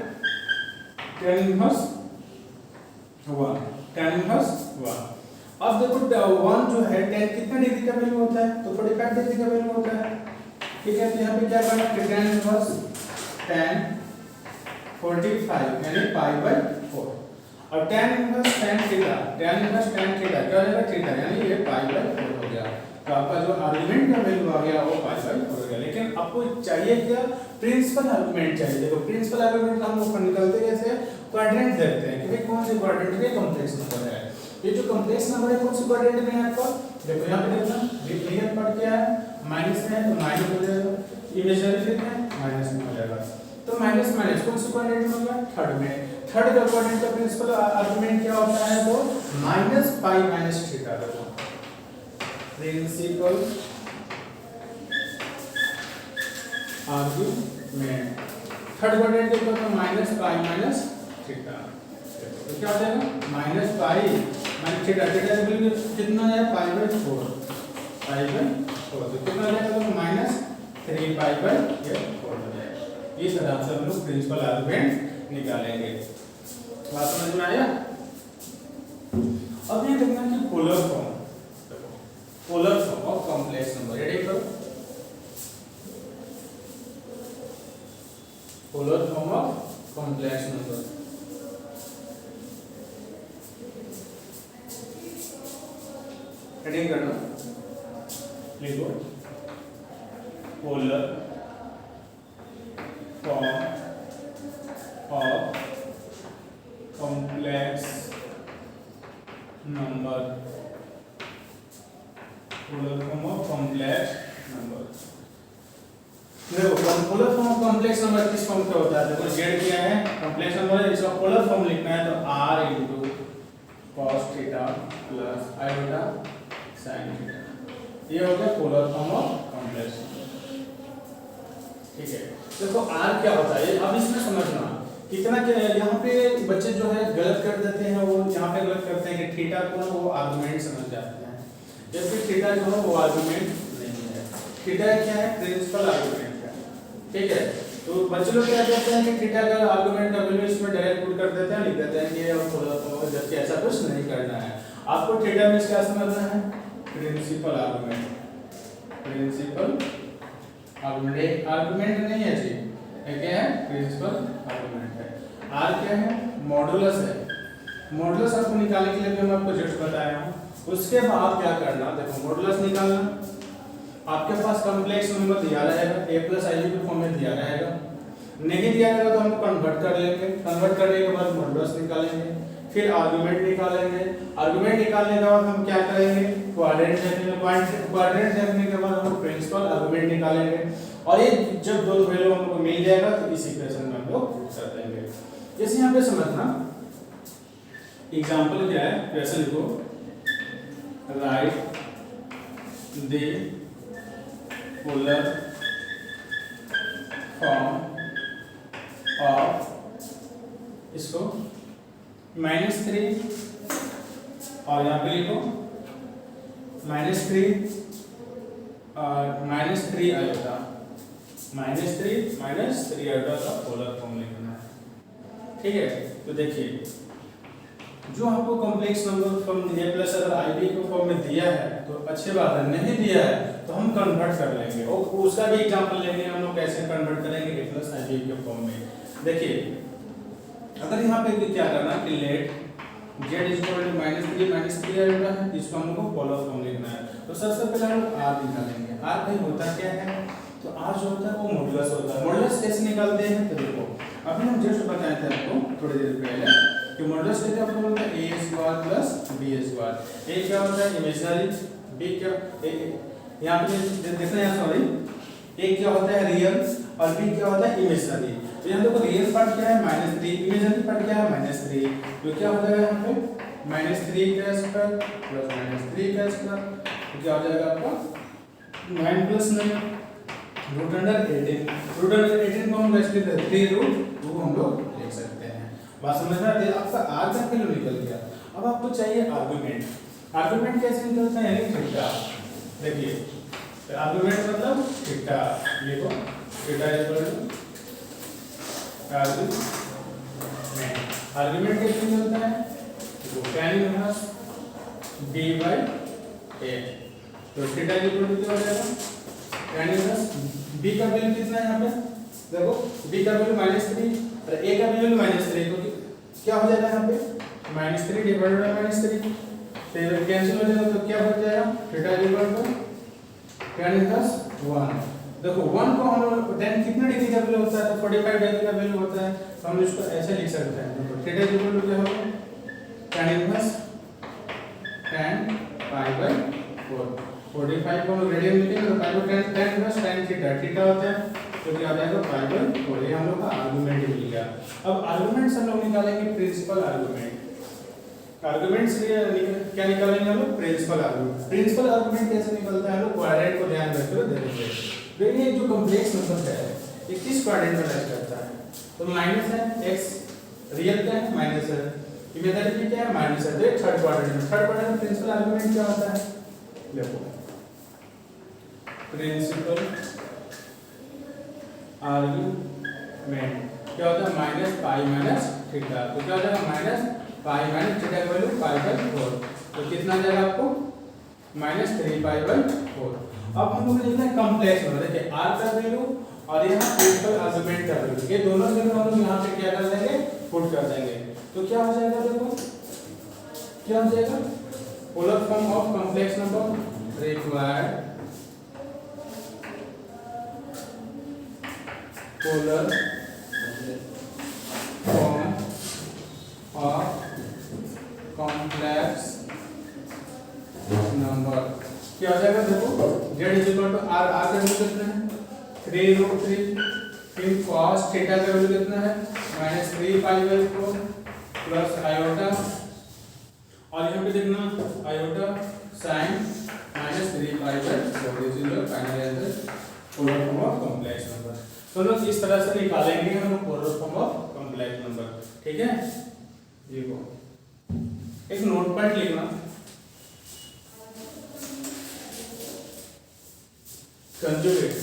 tan इनवर्स 1। अब देखो 1 जो है tan कितना डिग्री का वैल्यू होता है, तो 45 डिग्री का वैल्यू होता है, ठीक है। तो यहाँ पे क्या करना है tan इनवर्स tan 45 यानी पाई/4, और tan इनवर्स tan थीटा क्या हो जाएगा थीटा, यानी ये पाई/4 हो गया। तो आपका जो आर्गुमेंट का वैल्यू आ गया वो पाई/4 हो गया। लेकिन आपको चाहिए क्या प्रिंसिपल आर्गुमेंट चाहिए। देखो प्रिंसिपल आर्गुमेंट हम लोग निकालते कैसे, क्वाड्रेंट देखते हैं कि भाई कौन से क्वाड्रेंट में कॉम्प्लेक्स नंबर है। ये जो कॉम्प्लेक्स नंबर है कौन से क्वाड्रेंट में है आपका, देखो यहाँ पे देखना रियल पार्ट क्या है माइनस में है तो माइनस हो जाएगा, इमेजिनरी फिर है माइनस में हो जाएगा, तो माइनस माइनस कौन से क्वाड्रेंट में होगा थर्ड में। थर्ड का क्वाड्रेंट का प्रिंसिपल आर्गुमेंट क्या होता है, तो -पाई - थीटा। देखो प्रिंसिपल आर्गुमेंट। थर्ड क्वाड्रेंट देखो तो माइनस पाई माइनस थीटा, तो क्या हो जाएगा minus pi minus theta, theta की वैल्यू कितना है पाई बाय 4, पाई बाय 4 तो कितना हो जाएगा तो माइनस 3 पाई बाय 4 हो जाएगा। इस तरह से हम लोग प्रिंसिपल आर्गुमेंट निकालेंगे। बात समझ में आया? अब ये देखना कि polar form, polar form of complex number, ये देखो polar form of complex number. Heading करना, लिखो polar form of complex number, polar form of complex number. देखो polar form of complex number किस फॉर्म का होता है? देखो जेड क्या है कॉम्प्लेक्स नंबर है, इसका पोलर फॉर्म लिखना है तो r * cos theta plus i sin theta, ये हो गया पोलर फॉर्म ऑफ कॉम्प्लेक्स। ठीक है, देखो r क्या होता है अब इसमें समझना कितना क्या है। यहाँ पे बच्चे जो है गलत कर देते हैं, वो यहाँ पे गलत करते हैं कि थीटा को वो आर्गुमेंट समझ जाते हैं, जबकि थीटा जो है वो आर्गुमेंट नहीं है। थीटा क्या है प्रिंसिपल आर्गुमेंट है। ठीक है, तो बच्चे लोग क्या करते हैं कि थीटा का आर्गुमेंट का वैल्यू इसमें डायरेक्ट पुट कर देते हैं, लिख देते हैं कि ये पोलर फॉर्म है, जबकि ऐसा कुछ नहीं करना है। आपको थीटा में क्या समझना है principal argument, principal argument, argument नहीं है जी, क्या है प्रिंसिपल आर्गुमेंट है। आर क्या है मॉडुलस है, मॉडुलस आपको निकालने के लिए भी मैं आपको जस्ट बताया हूँ। उसके बाद क्या करना, देखो मॉडुलस निकालना, आपके पास कॉम्प्लेक्स नंबर दिया रहेगा a + ib के फॉर्म में दिया रहेगा, नहीं दिया रहेगा तो हम कन्वर्ट कर लेंगे, कन्वर्ट करने के बाद मॉडुलस निकालेंगे, फिर आर्गुमेंट निकालेंगे। आर्गुमेंट निकालने के बाद हम क्या करेंगे क्वाड्रेंट देखने, क्वाड्रेंट देखने के बाद हम प्रिंसिपल आर्गुमेंट निकालेंगे, और ये जब दो वैल्यू हम लोग को मिल जाएगा तो इस इक्वेशन में हम लोग पुट कर देंगे। जैसे यहाँ पे समझना एग्जांपल क्या है, वैसे लिखो right the polar form of, इसको -3 और यहाँ पे लिखो -3 और -3 आयोटा, -3 आयोटा का पोलर फॉर्म लिखना है। ठीक है, तो देखिए जो आपको complex number form a plus अगर ib को फॉर्म में दिया है तो अच्छी बात है, नहीं दिया है तो हम कन्वर्ट कर लेंगे, और उसका भी एग्जांपल लेंगे हम लोग कैसे कन्वर्ट करेंगे a प्लस ib के फॉर्म में। देखिए अगर यहाँ पे क्या करना कि लेट z -3 आएगा, इसको हम लोग को पोलर फॉर्म लिखना है, तो सबसे पहले हम r निकालेंगे। r भाई होता क्या है, तो r जो होता है वो मॉडुलस होता है। मॉडुलस कैसे निकालते हैं, तो देखो अभी हम जस्ट बताए थे आपको थोड़ी देर पहले कि मॉडुलस कैसे आपको बोलते हैं a² + b²। a क्या होता है इमेजिनरी, b क्या यहाँ पे देखना है, सॉरी a क्या होता है रियल और b क्या होता है इमेजिनरी। तो यहाँ देखो रियल पार्ट क्या है -3, इमेजिनरी पार्ट क्या है -3, तो क्या हो जाएगा यहाँ पे -3 का स्क्वायर प्लस -3 का स्क्वायर, तो क्या हो जाएगा आपका 9 + 9 √18। √18 को हम वैसे 3√2 हम लोग लिख सकते हैं। बात समझ में आती है? आपका r का वैल्यू निकल गया। अब आपको चाहिए आर्गुमेंट। आर्गुमेंट कैसे निकलता है, यानी थीटा। देखिए आर्गुमेंट मतलब थीटा, लिखो थीटा = आर्गुमेंट। आर्गुमेंट कैसे निकलता है, तो tan इनवर्स b/a, तो थीटा = क्या हो जाएगा tan इनवर्स b का वैल्यू कितना है यहाँ पे, देखो b का वैल्यू -3 और a का वैल्यू -3, तो क्या हो जाएगा यहाँ पे -3 डिवाइडेड बाय -3, तो ये कैंसिल हो जाएगा, तो क्या हो जाएगा थीटा = tan इनवर्स 1। देखो 1 को हम लोग tan कितने डिग्री का वैल्यू होता है, तो 45 डिग्री का वैल्यू होता है, तो हम इसको ऐसे लिख सकते हैं। देखो थीटा = क्या होगा tan इनवर्स tan π/4, 45 को रेडियन में लिखेंगे तो पाई को tan inverse tan theta, theta होता है तो क्या आ जाएगा π/4। ये हम लोग का आर्गुमेंट मिल गया। अब आर्गुमेंट से हम लोग निकालेंगे प्रिंसिपल आर्गुमेंट। आर्गुमेंट्स क्या निकालेंगे हम लोग? Principal argument. प्रिंसिपल आर्गुमेंट कैसे निकलता है? हम लोग क्वाड्रेंट को ध्यान रखते हुए देखेंगे। देखिए जो कॉम्प्लेक्स नंबर है ये किस क्वाड्रेंट में लाइक करता है? तो माइनस है x, रियल क्या है? माइनस है, इमेजिनरी क्या है? माइनस है। तो ये थर्ड क्वाड्रेंट में, थर्ड क्वाड्रेंट में प्रिंसिपल आर्गुमेंट क्या होता है? देखो प्रिंसिपल आर्गुमेंट क्या होता है? Minus pi minus theta. तो क्या हो जाएगा? माइनस पाई माइनस थीटा का वैल्यू पाई बाई 4। तो कितना आ जाएगा आपको? Minus 3 pi by 4। अब हम लोग लिखना है कॉम्प्लेक्स नंबर। देखिए r का वैल्यू और यहाँ प्रिंसिपल आर्गुमेंट का वैल्यू, ये दोनों वैल्यू हम लोग यहाँ पे क्या कर देंगे? पुट कर देंगे। तो क्या हो जाएगा? देखो क्या हो जाएगा? Polar form of complex number required polar form of complex number क्या हो जाएगा? देखो z is equal to r, r का वैल्यू कितना है? 3√3। फिर cos थीटा का वैल्यू कितना है? -3 पाई बाई 4 प्लस आयोटा, और यहाँ पे देखना iota sin -3 pi by 4 is equal to final answer polar form of complex number. तो लोग इस तरह से निकालेंगे हम polar form of complex number. ठीक है, ये वो एक नोट पॉइंट लिखना, कंजुगेट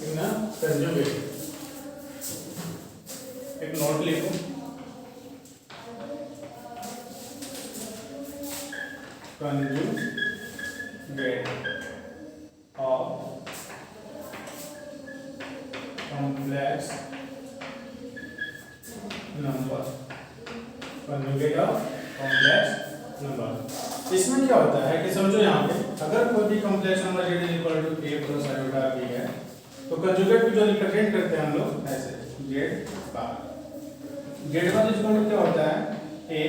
लिखना, कंजुगेट एक नोट लिखो, conjugate of complex number, conjugate of complex number. इसमें क्या होता है कि समझो यहाँ पे अगर कोई भी complex number z is equal to a plus iota b है, तो कंजुगेट को जो रिप्रेजेंट करते हैं हम लोग ऐसे z bar is equal to क्या होता है? a,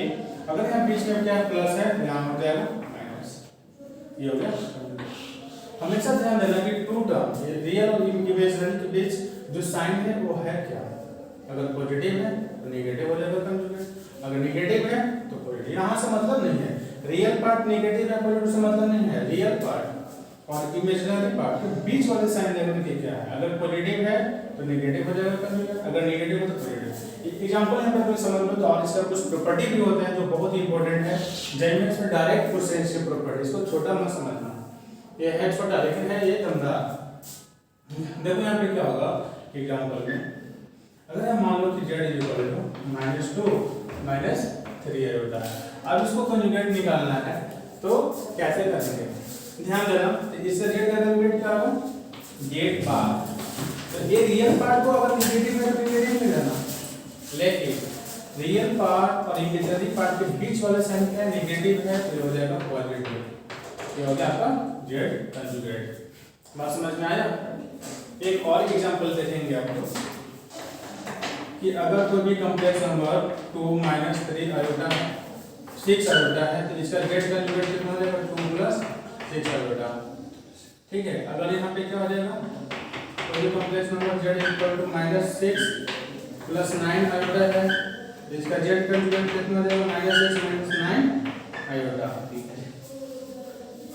अगर यहाँ बीच में क्या प्लस है यहाँ हो जाएगा माइनस, ये हो गया। हमेशा ध्यान देना कि टू टर्म रियल और इमेजिनरी के बीच जो साइन है वो है क्या? अगर पॉजिटिव है तो नेगेटिव हो जाएगा कंजुगेट, अगर नेगेटिव है तो पॉजिटिव। यहाँ से मतलब नहीं है रियल पार्ट नेगेटिव है पॉजिटिव से मतलब नहीं है, रियल पार्ट और इमेजिनरी पार्ट के बीच वाले साइन देखने के क्या है? अगर पॉजिटिव है तो नेगेटिव हो जाएगा कंजुगेट, अगर नेगेटिव हो तो पॉजिटिव। एग्जांपल यहाँ पर कोई समझ लो तो, और इसका कुछ प्रॉपर्टी भी होते हैं जो बहुत ही इंपॉर्टेंट है, जैसे इसमें डायरेक्ट कोसेंशियल प्रॉपर्टी, इसको छोटा मत समझना, ये है छोटा लेकिन है ये दमदार। देखो यहाँ पे क्या होगा एग्जांपल में, अगर हम मान लो कि z इज इक्वल टू -2 -3 होता है, अब इसको कंजुगेट निकालना है तो कैसे करेंगे? ध्यान देना, इससे z का कंजुगेट क्या होगा? z बार। तो ये रियल पार्ट को अगर नेगेटिव है तो नेगेटिव में लेना, लेकिन रियल पार्ट और इमेजिनरी पार्ट के बीच वाला साइन क्या है? नेगेटिव है, तो ये हो जाएगा पॉजिटिव। ये हो गया आपका z कंजुगेट। बात समझ में आया? एक और एग्जांपल देखेंगे आपको कि अगर कोई भी कॉम्प्लेक्स नंबर 2 - 3 आयोटा 6 आयोटा है तो इसका z कंजुगेट कितना हो जाएगा? 2 + 6 आयोटा। ठीक है, अगर यहाँ पे क्या हो जाएगा? कोई भी कॉम्प्लेक्स नंबर z = -6 + 9 आयोटा है तो इसका z कंजुगेट कितना हो जाएगा? -6 - 9 आयोटा।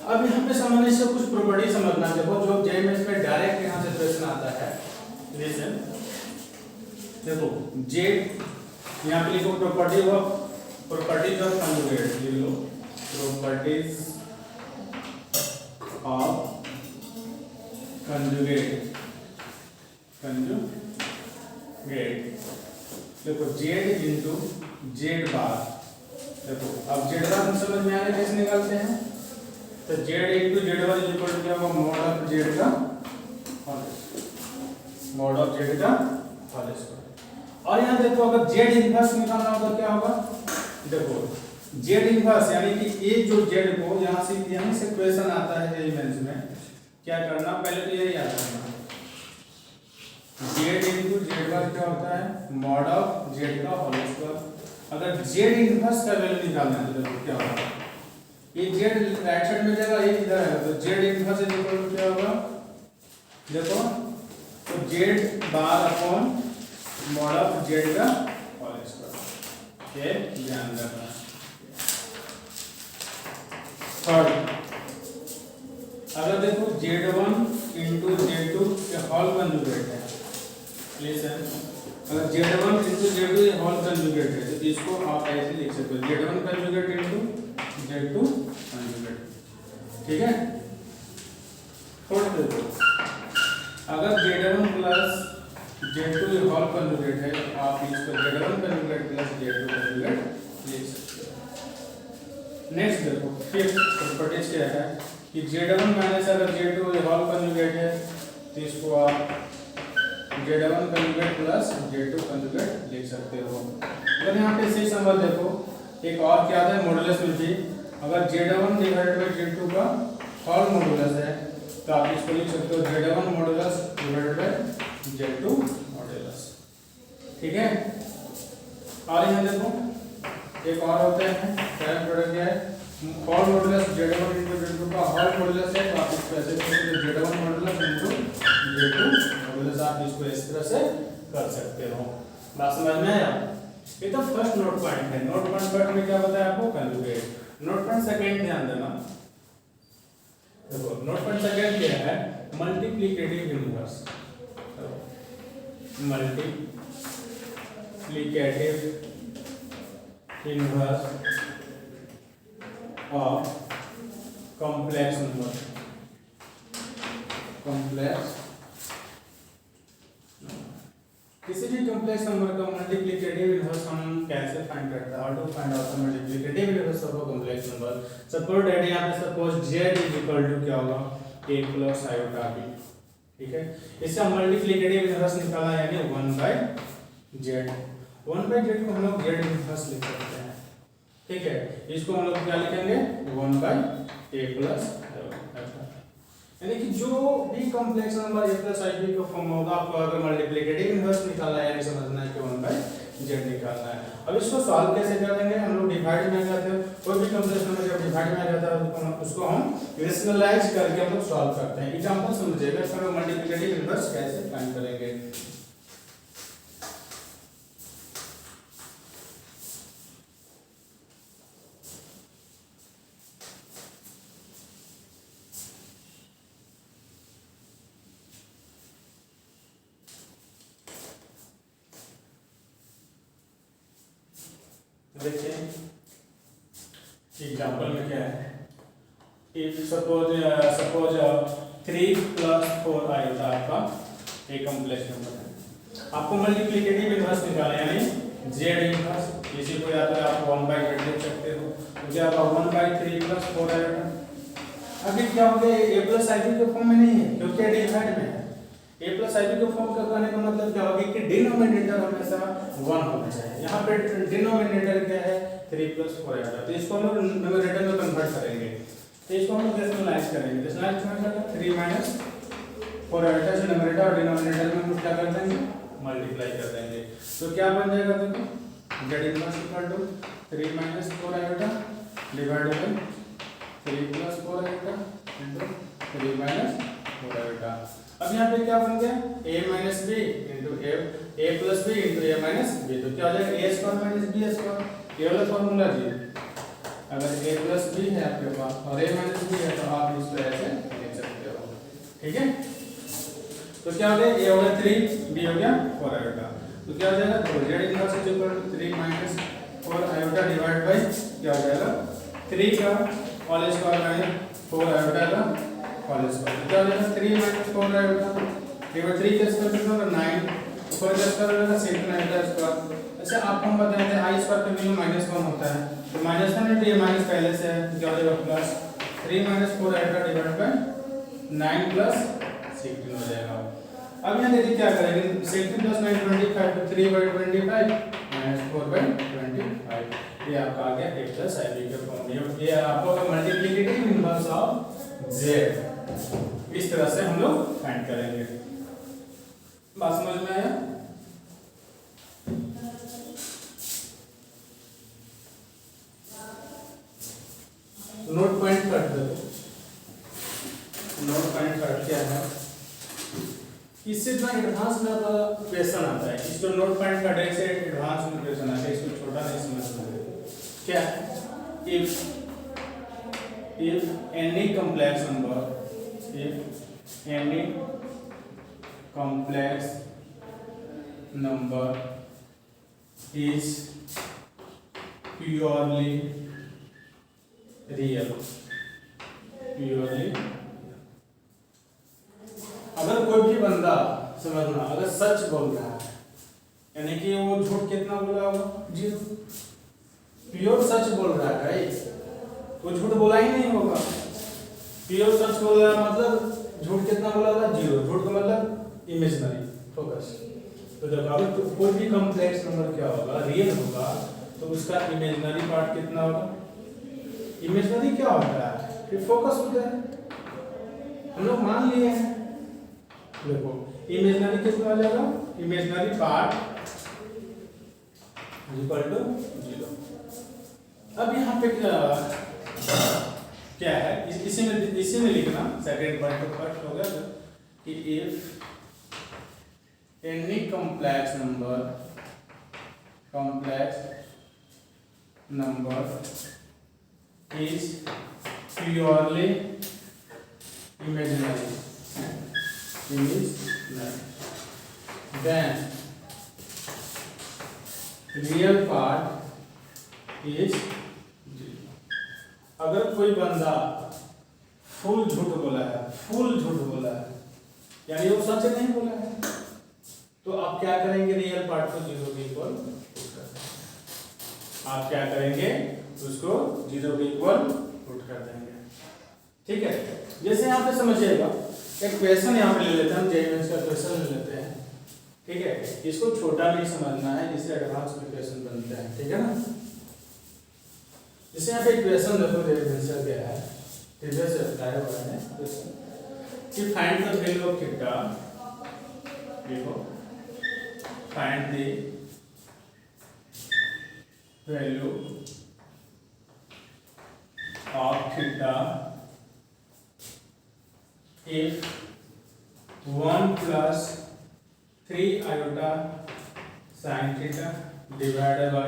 अब यहाँ पे समझने से कुछ प्रॉपर्टी समझना, देखो जो जेएमएस में डायरेक्ट यहाँ से क्वेश्चन आता है। लिसन, देखो z यहाँ पे लिखो प्रॉपर्टीज ऑफ कंजुगेट, लिख लो प्रॉपर्टीज ऑफ कंजुगेट। देखो z इंटू z बार। देखो अब z बार हम समझ में आ रहा है, कैसे निकालते हैं? तो z into z bar is equal to क्या होगा? मॉड ऑफ z का होल स्क्वायर। और यहाँ देखो अगर z इनवर्स निकालना होगा क्या होगा? देखो z इनवर्स यानी कि ये जो z को यहीं से क्वेश्चन आता है एलिमेंट्स में, क्या करना? पहले तो यही याद रखना, z इंटू z बार क्या होता है? मॉड ऑफ z का होल स्क्वायर। अगर z इनवर्स का वैल्यू निकालना है तो देखो क्या होगा? ये z राइट साइड में जाएगा, ये इधर आएगा, तो z inverse is equal to क्या होगा? देखो तो z bar upon mod of Z का होल स्क्वायर, ये ध्यान रखना। थर्ड, अगर देखो Z1 इंटू Z2 के होल कंजुगेट है, प्लीज है, अगर Z1 इंटू Z2 ये होल कंजुगेट है तो इसको आप ऐसे लिख सकते हो Z1 conjugate into Z2 conjugate, ठीक है। थोड़ा देखो, अगर Z1 प्लस Z2 ये होल कंजुगेट है तो आप इसको Z1 conjugate plus Z2 conjugate लिख सकते हो। नेक्स्ट देखो, फिफ्थ प्रॉपर्टीज क्या है कि Z1 माइनस अगर Z2 ये होल कंजुगेट है तो इसको आप Z1 conjugate plus Z2 conjugate लिख सकते हो। अगर यहाँ पे सही समझ देखो, एक और क्या है मॉडुलस में भी, अगर Z1 डिवाइडेड बाय Z2 का होल मॉडुलस है तो आप इसको लिख सकते हो Z1 modulus divided by Z2 modulus, ठीक है। और यहाँ देखो एक और होता है प्राइम प्रोडक्ट क्या है, whole modulus Z1 into Z2 का होल मॉडुलस है तो आप इसको ऐसे कर सकते हो Z1 modulus into Z2 modulus, आप इसको इस तरह से कर सकते हो। बात समझ में आया? ये तो फर्स्ट नोट पॉइंट है। नोट पॉइंट फर्स्ट में क्या बताया आपको, कंजुगेट। नोट पॉइंट सेकंड ध्यान देना, देखो नोट पॉइंट सेकंड क्या है, multiplicative inverse, multiplicative inverse of complex number, complex किसी भी कॉम्प्लेक्स नंबर का मल्टीप्लिकेटिव इनवर्स हम कैसे फाइंड करते हैं, how to find out the multiplicative inverse of a complex number. Suppose that यहां पे सपोज z इक्वल टू क्या होगा, a प्लस आयोटा b, ठीक है। इसका मल्टीप्लिकेटिव इनवर्स निकाला यानी 1/z, 1/z को हम लोग z इनवर्स लिख सकते हैं, ठीक है। इसको हम लोग क्या लिखेंगे 1/a प्लस आयोटा, यानी कि जो भी कॉम्प्लेक्स नंबर a प्लस ib का फॉर्म होगा, आपको अगर मल्टीप्लिकेटिव इनवर्स निकालना है यानी समझना है कि 1/z निकालना है। अब इसको सॉल्व कैसे करेंगे, हम लोग डिवाइड में करते हैं, कोई भी कॉम्प्लेक्स नंबर जब डिवाइड में रहता है तो उसको हम रेशनलाइज करके हम लोग सॉल्व करते हैं। एग्जांपल समझिएगा, इसमें हम मल्टीप्लिकेटिव इनवर्स कैसे फाइंड करेंगे। देखिए एग्जांपल में क्या है, इफ सपोज 3 प्लस 4 आयोटा आपका एक कॉम्प्लेक्स नंबर है, आपको मल्टीप्लिकेटिव इनवर्स निकालना है यानी z इनवर्स, इसी को या तो आप 1/z लिख सकते हो, तो क्या होगा 1/3 प्लस 4 आयोटा। अभी क्या हो गया, a प्लस ib के फॉर्म में नहीं है क्योंकि डिवाइड में है। a प्लस ib के फॉर्म का कहने का मतलब क्या होगा कि डिनोमिनेटर हमेशा 1 होना चाहिए। यहाँ पे डिनोमिनेटर क्या है 3 प्लस 4 आएगा, तो इसको हम लोग न्यूमरेटर में कन्वर्ट करेंगे, तो इसको हम लोग रेशनलाइज करेंगे। रेशनलाइज करना है 3 माइनस 4 आएगा, से न्यूमरेटर और डिनोमिनेटर में हम लोग क्या कर देंगे मल्टीप्लाई कर देंगे, तो क्या बन जाएगा देखो z inverse equal to 3 minus 4 आएगा डिवाइड बाय 3 प्लस 4 आएगा इनटू 3 माइनस 4 आएगा। अब यहाँ पे क्या बन गया a minus b into a plus b into a minus b, तो क्या हो जाएगा a square minus b square, ये वाला फॉर्मूला जी। अगर a प्लस b है आपके पास और a माइनस b है तो आप इसको ऐसे लिख सकते हो, ठीक है। तो क्या हो गया a हो गया 3, b हो गया 4 आयोटा, तो क्या हो जाएगा तो z inverse is equal to 3 minus 4 iota divide by क्या हो जाएगा 3 का होल स्क्वायर माइनस 4 आयोटा का होल स्क्वायर, क्या हो जाएगा 3 माइनस 4 आयोटा डिवाइड 3 का स्क्वायर कितना होगा 9, 4 का स्क्वायर होगा 6 9 का स्क्वायर। ऐसे आपको हम बताए थे i स्क्वायर का वैल्यू -1 होता है, तो -1 है तो ये माइनस पहले से है, तो क्या हो जाएगा plus 3 minus 4 iota divide bye 9 plus 16 हो जाएगा। अब यहाँ देखिए क्या करेंगे 16 प्लस 9 25, तो 3/25 माइनस 4/25, ये आपका आ गया a प्लस ib के फॉर्म। ये आपको मल्टीप्लिकेटिव इनवर्स ऑफ z इस तरह से हम लोग फाइंड करेंगे। बात समझ में आया? नोट पॉइंट कट दो, नोट पॉइंट कट क्या है, इससे इतना एडवांस में क्वेश्चन आता है, इसको नोट पॉइंट का डायरेक्ट से एडवांस में क्वेश्चन आता है, इसको छोटा नहीं समझना है। क्या if any complex number, if any complex number is purely real, purely, अगर कोई भी बंदा समझना अगर सच बोल रहा है यानी कि वो झूठ कितना बोला होगा, 0, प्योर सच बोल रहा है राइट, वो झूठ बोला ही नहीं होगा। प्योर सच बोल रहा है मतलब झूठ कितना बोला होगा, 0, झूठ का मतलब इमेजिनरी, फोकस। तो जब अगर कोई भी कॉम्प्लेक्स नंबर क्या होगा, रियल होगा, तो उसका इमेजिनरी पार्ट कितना होगा, इमेजिनरी क्या होता है, फिर फोकस होता है, हम लोग मान लिए हैं। देखो इमेजिनरी कितना आ जाएगा, इमेजिनरी पार्ट इक्वल टू 0। अब यहाँ पे क्या है, इसी में लिखना सेकंड पॉइंट तो फर्स्ट हो गया कि if any complex number is purely imaginary, then real part is 0। अगर कोई बंदा फुल झूठ बोला है यानी वो सच नहीं बोला है, तो आप क्या करेंगे, रियल पार्ट को 0 के इक्वल आप क्या करेंगे, उसको 0 के इक्वल पुट कर देंगे। ठीक है, जैसे यहाँ पे समझिएगा एक क्वेश्चन यहाँ पे ले लेते हैं हम, जेईई मेंस का क्वेश्चन ले लेते हैं। ठीक है, इसको छोटा नहीं समझना है, जिससे एडवांस में क्वेश्चन बनते हैं। ठीक है ना, जैसे यहाँ पे क्वेश्चन देखो, जेईई मेंस का क्या है, प्रीवियस से बताया हुआ है कि find the value of theta, देखो find the value of theta if 1 plus 3 iota sin theta divided by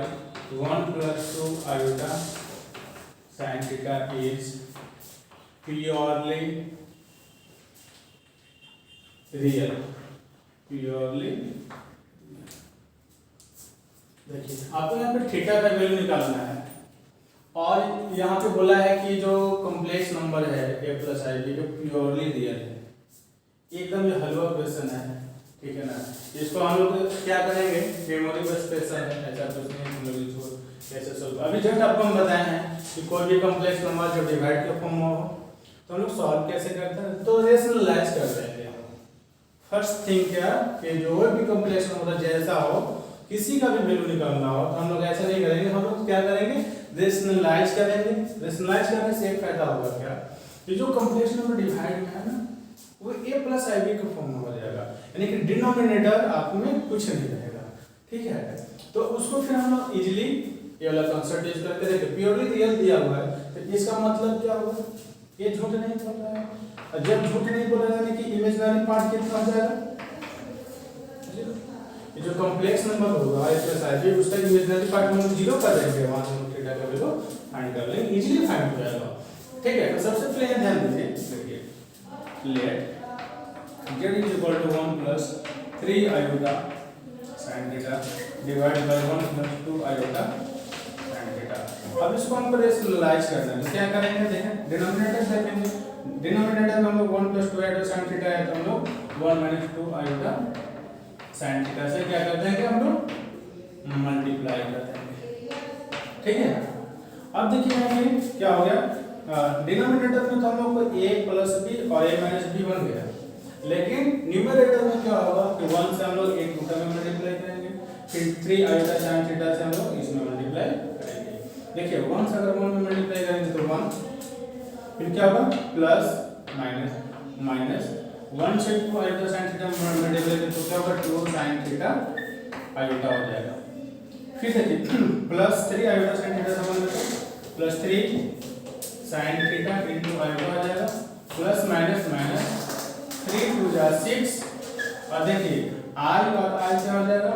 1 plus 2 iota sin theta is purely real, purely। देखिए आपको यहाँ पे थीटा का वैल्यू निकालना है, और यहाँ पे बोला है कि जो कॉम्प्लेक्स नंबर है a प्लस आई बी जो प्योरली रियल है, एकदम ये हलवा क्वेश्चन है। ठीक है ना, इसको हम लोग क्या करेंगे, मेमोरी बेस्ड क्वेश्चन है, ऐसा कुछ नहीं हम लोग इसको कैसे सोल्व। अभी जस्ट आपको हम बताए हैं कि कोई भी कॉम्प्लेक्स नंबर जो डिवाइड के फॉर्म में हो तो हम लोग सॉल्व कैसे करते हैं, तो रेशनलाइज कर देंगे। फर्स्ट थिंग क्या कि जो भी कॉम्प्लेक्स नंबर जैसा हो, किसी का भी वैल्यू निकालना हो तो हम लोग ऐसा नहीं करेंगे, हम लोग क्या करेंगे, रेशनलाइज करेंगे। रेशनलाइज करने से एक फायदा होगा क्या, कि जो कॉम्प्लेक्स नंबर डिवाइड में है ना वो a प्लस आई बी के फॉर्म में हो जाएगा, यानी कि डिनोमिनेटर आप में कुछ नहीं रहेगा। ठीक है, तो उसको फिर हम लोग इजीली ये वाला कांसेप्ट यूज करके देखिए, प्योरली रियल दिया हुआ है तो इसका मतलब क्या होगा, ये झूठ नहीं बोल रहा है, और जब झूठ नहीं बोल रहा है यानी कि इमेजिनरी पार्ट कितना हो जाएगा, जो कॉम्प्लेक्स नंबर होगा a प्लस आई बी उसका इमेजिनरी पार्ट हम 0 कर देंगे, वहां से हम थीटा का वैल्यू फाइंड कर लेंगे, इजीली फाइंड हो जाएगा। ठीक है, तो सबसे पहले ध्यान दीजिए, देखिए let z is equal to 1 plus 3 iota sin theta divide by 1 plus 2 iota sin theta. अब इसको हमको रेशनलाइज करना है, तो क्या करेंगे, देखें डिनोमिनेटर देखेंगे, डिनोमिनेटर में हम लोग 1 प्लस 2 iota sin थीटा है, तो हम लोग 1 माइनस 2 iota sin थीटा से क्या करते हैं कि हम लोग मल्टीप्लाई करते हैं। ठीक है, अब देखिए यहाँ पे क्या हो गया, डिनोमिनेटर में तो हम लोग को a प्लस b और a माइनस b बन गया, लेकिन न्यूमरेटर में क्या होगा कि 1 से हम लोग a टोटल में मल्टीप्लाई करेंगे, फिर 3 iota sin थीटा से हम लोग इसमें मल्टीप्लाई करेंगे। देखिए 1 से अगर 1 में मल्टीप्लाई करेंगे तो 1, फिर क्या होगा प्लस माइनस माइनस 1 से 2 iota sin थीटा में मल्टीप्लाई करेंगे तो क्या होगा 2 sin थीटा iota हो जाएगा। फिर देखिए प्लस 3 iota sin थीटा से plus 3 sin theta into iota आ जाएगा, प्लस माइनस माइनस 3 2 जा 6 और देखिए आई और आई क्या हो जाएगा,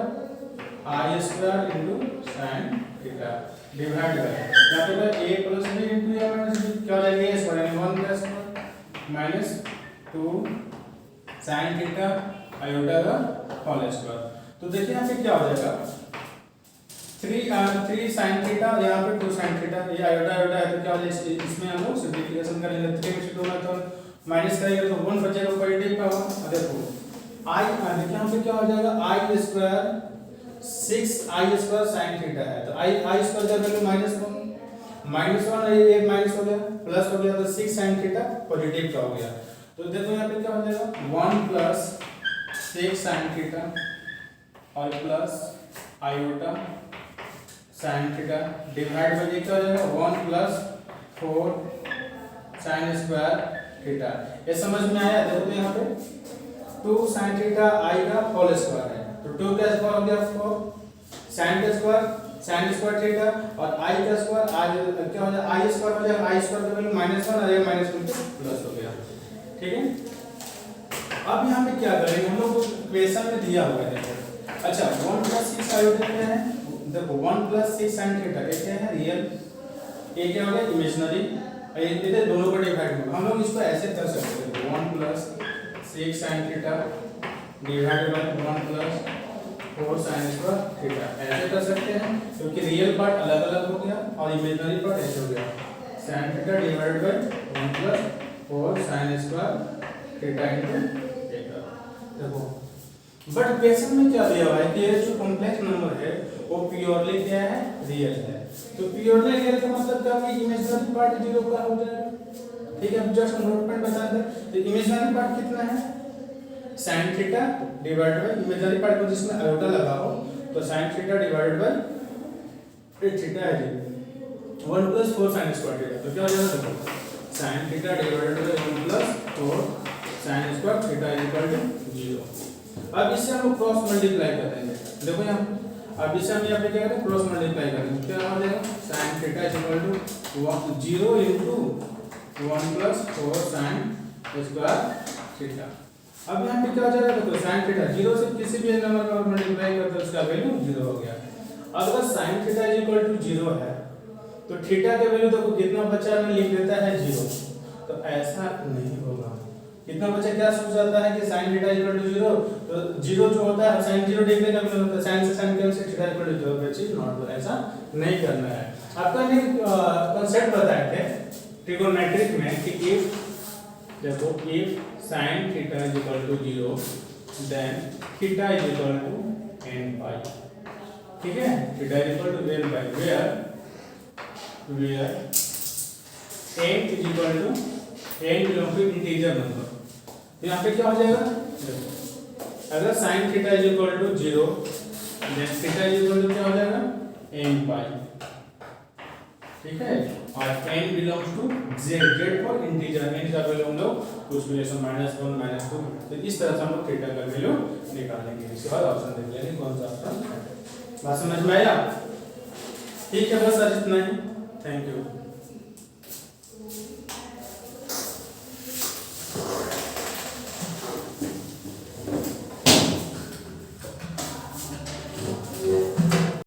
i square into sine theta divide by यहाँ पे a plus B into a minus b क्या हो जाएगा, ए स्क्वायर यानी 1 का square minus 2 sine theta iota का होल स्क्वायर। तो देखिए यहाँ पे क्या हो जाएगा 3 साइन थीटा यहाँ पे 2 साइन थीटा, ये आयोटा आयोटा है तो क्या हो जाएगा, इसमें हम लोग सिंपलीफिकेशन करेंगे 3 में से 2 में तो माइनस करेंगे तो 1 बचेगा पॉजिटिव का 1। देखो आई देखिए यहाँ पे क्या हो जाएगा i square 6 I square sine theta है तो आई स्क्वायर का वैल्यू -1 ये माइनस हो गया प्लस हो गया तो 6 साइन थीटा पॉजिटिव का हो गया। तो देखो यहाँ पे क्या हो जाएगा 1 प्लस 6 साइन थीटा और plus iota sine theta divide by क्या हो जाएगा 1 प्लस 4 साइन स्क्वायर थीटा। ये समझ में आया? देखो तो यहाँ पे 2 साइन थीटा आई का होल स्क्वायर है तो 2 का स्क्वायर हो गया 4 साइन का स्क्वायर साइन स्क्वायर थीटा और आई का स्क्वायर आई क्या हो जाएगा आई स्क्वायर हो जाएगा आई स्क्वायर का वैल्यू -1 और ये -1 प्लस हो गया। ठीक है, अब यहाँ पे क्या करेंगे हम लोग इक्वेशन में दिया हुआ है देखो। अच्छा 1 प्लस 6 आयोटा क्या है, देखो 1 प्लस 6 साइन थीटा क्या है रियल, ये क्या हो गया इमेजिनरी, ये दोनों को डिवाइड करो हम लोग इसको ऐसे कर सकते हैं 1 plus 6 sign theta divide by 1 plus 4 sine square theta ऐसे कर सकते हैं क्योंकि रियल पार्ट अलग अलग हो गया और इमेजिनरी पार्ट ऐसे हो गया sign theta divide by 1 plus 4 sine square theta into theta. देखो बट क्वेश्चन में क्या दिया हुआ है कि ये जो कॉम्प्लेक्स नंबर है वो प्योरली क्या है रियल है। तो प्योरली रियल का मतलब क्या कि इमेजिनरी पार्ट 0 का हो जाएगा। ठीक है, जस्ट नोट पॉइंट बता दें तो इमेजिनरी पार्ट कितना है sin theta divide bye imaginary part को जिसमें आयोटा लगा हो तो sin theta divide by theta है 1 प्लस 4 sin स्क्वायर थीटा तो क्या हो जाएगा देखो sin theta divided by 1 plus 4 sin square theta equal to 0। अब इससे हम क्रॉस मल्टीप्लाई कर देंगे देखो यहाँ अब इससे हम यहाँ पे क्या करें क्रॉस मल्टीप्लाई करेंगे क्या हो जाएगा sin theta equal to 0 into 1 plus 4 sin square theta. अब यहाँ पे क्या हो जाएगा देखो sin थीटा 0 से किसी भी नंबर का मल्टीप्लाई करते हैं उसका वैल्यू 0 हो गया। अगर sin थीटा इक्वल टू 0 है तो थीटा के वैल्यू देखो कितना बचा में लिख देता है 0 तो ऐसा नहीं होगा। कितना बचा क्या सोच जाता है कि sin थीटा इक्वल टू 0 तो 0 जो होता है sin 0 देखने का मतलब होता है sin से sin cancel theta equal to 0 which is not true। ऐसा नहीं करना है। आपका ये कांसेप्ट बताए थे ट्रिगोनोमेट्रिक में कि if देखो if sin theta is equal to 0 then theta is equal to n pi. ठीक है, theta is equal to n pi where n is equal to n belong to integer number. तो यहाँ पे क्या हो जाएगा देखो अगर sin theta is equal to 0 then theta is equal to क्या हो जाएगा n पाई। ठीक है, और n belongs to z for integer n का वैल्यू हम लोग कुछ रिलेशन -1 -2 तो इस तरह से हम लोग थीटा का वैल्यू निकालेंगे। इसके बाद ऑप्शन देख लेंगे कौन सा ऑप्शन बात समझ में आया। ठीक है, बस आज इतना ही। Thank you.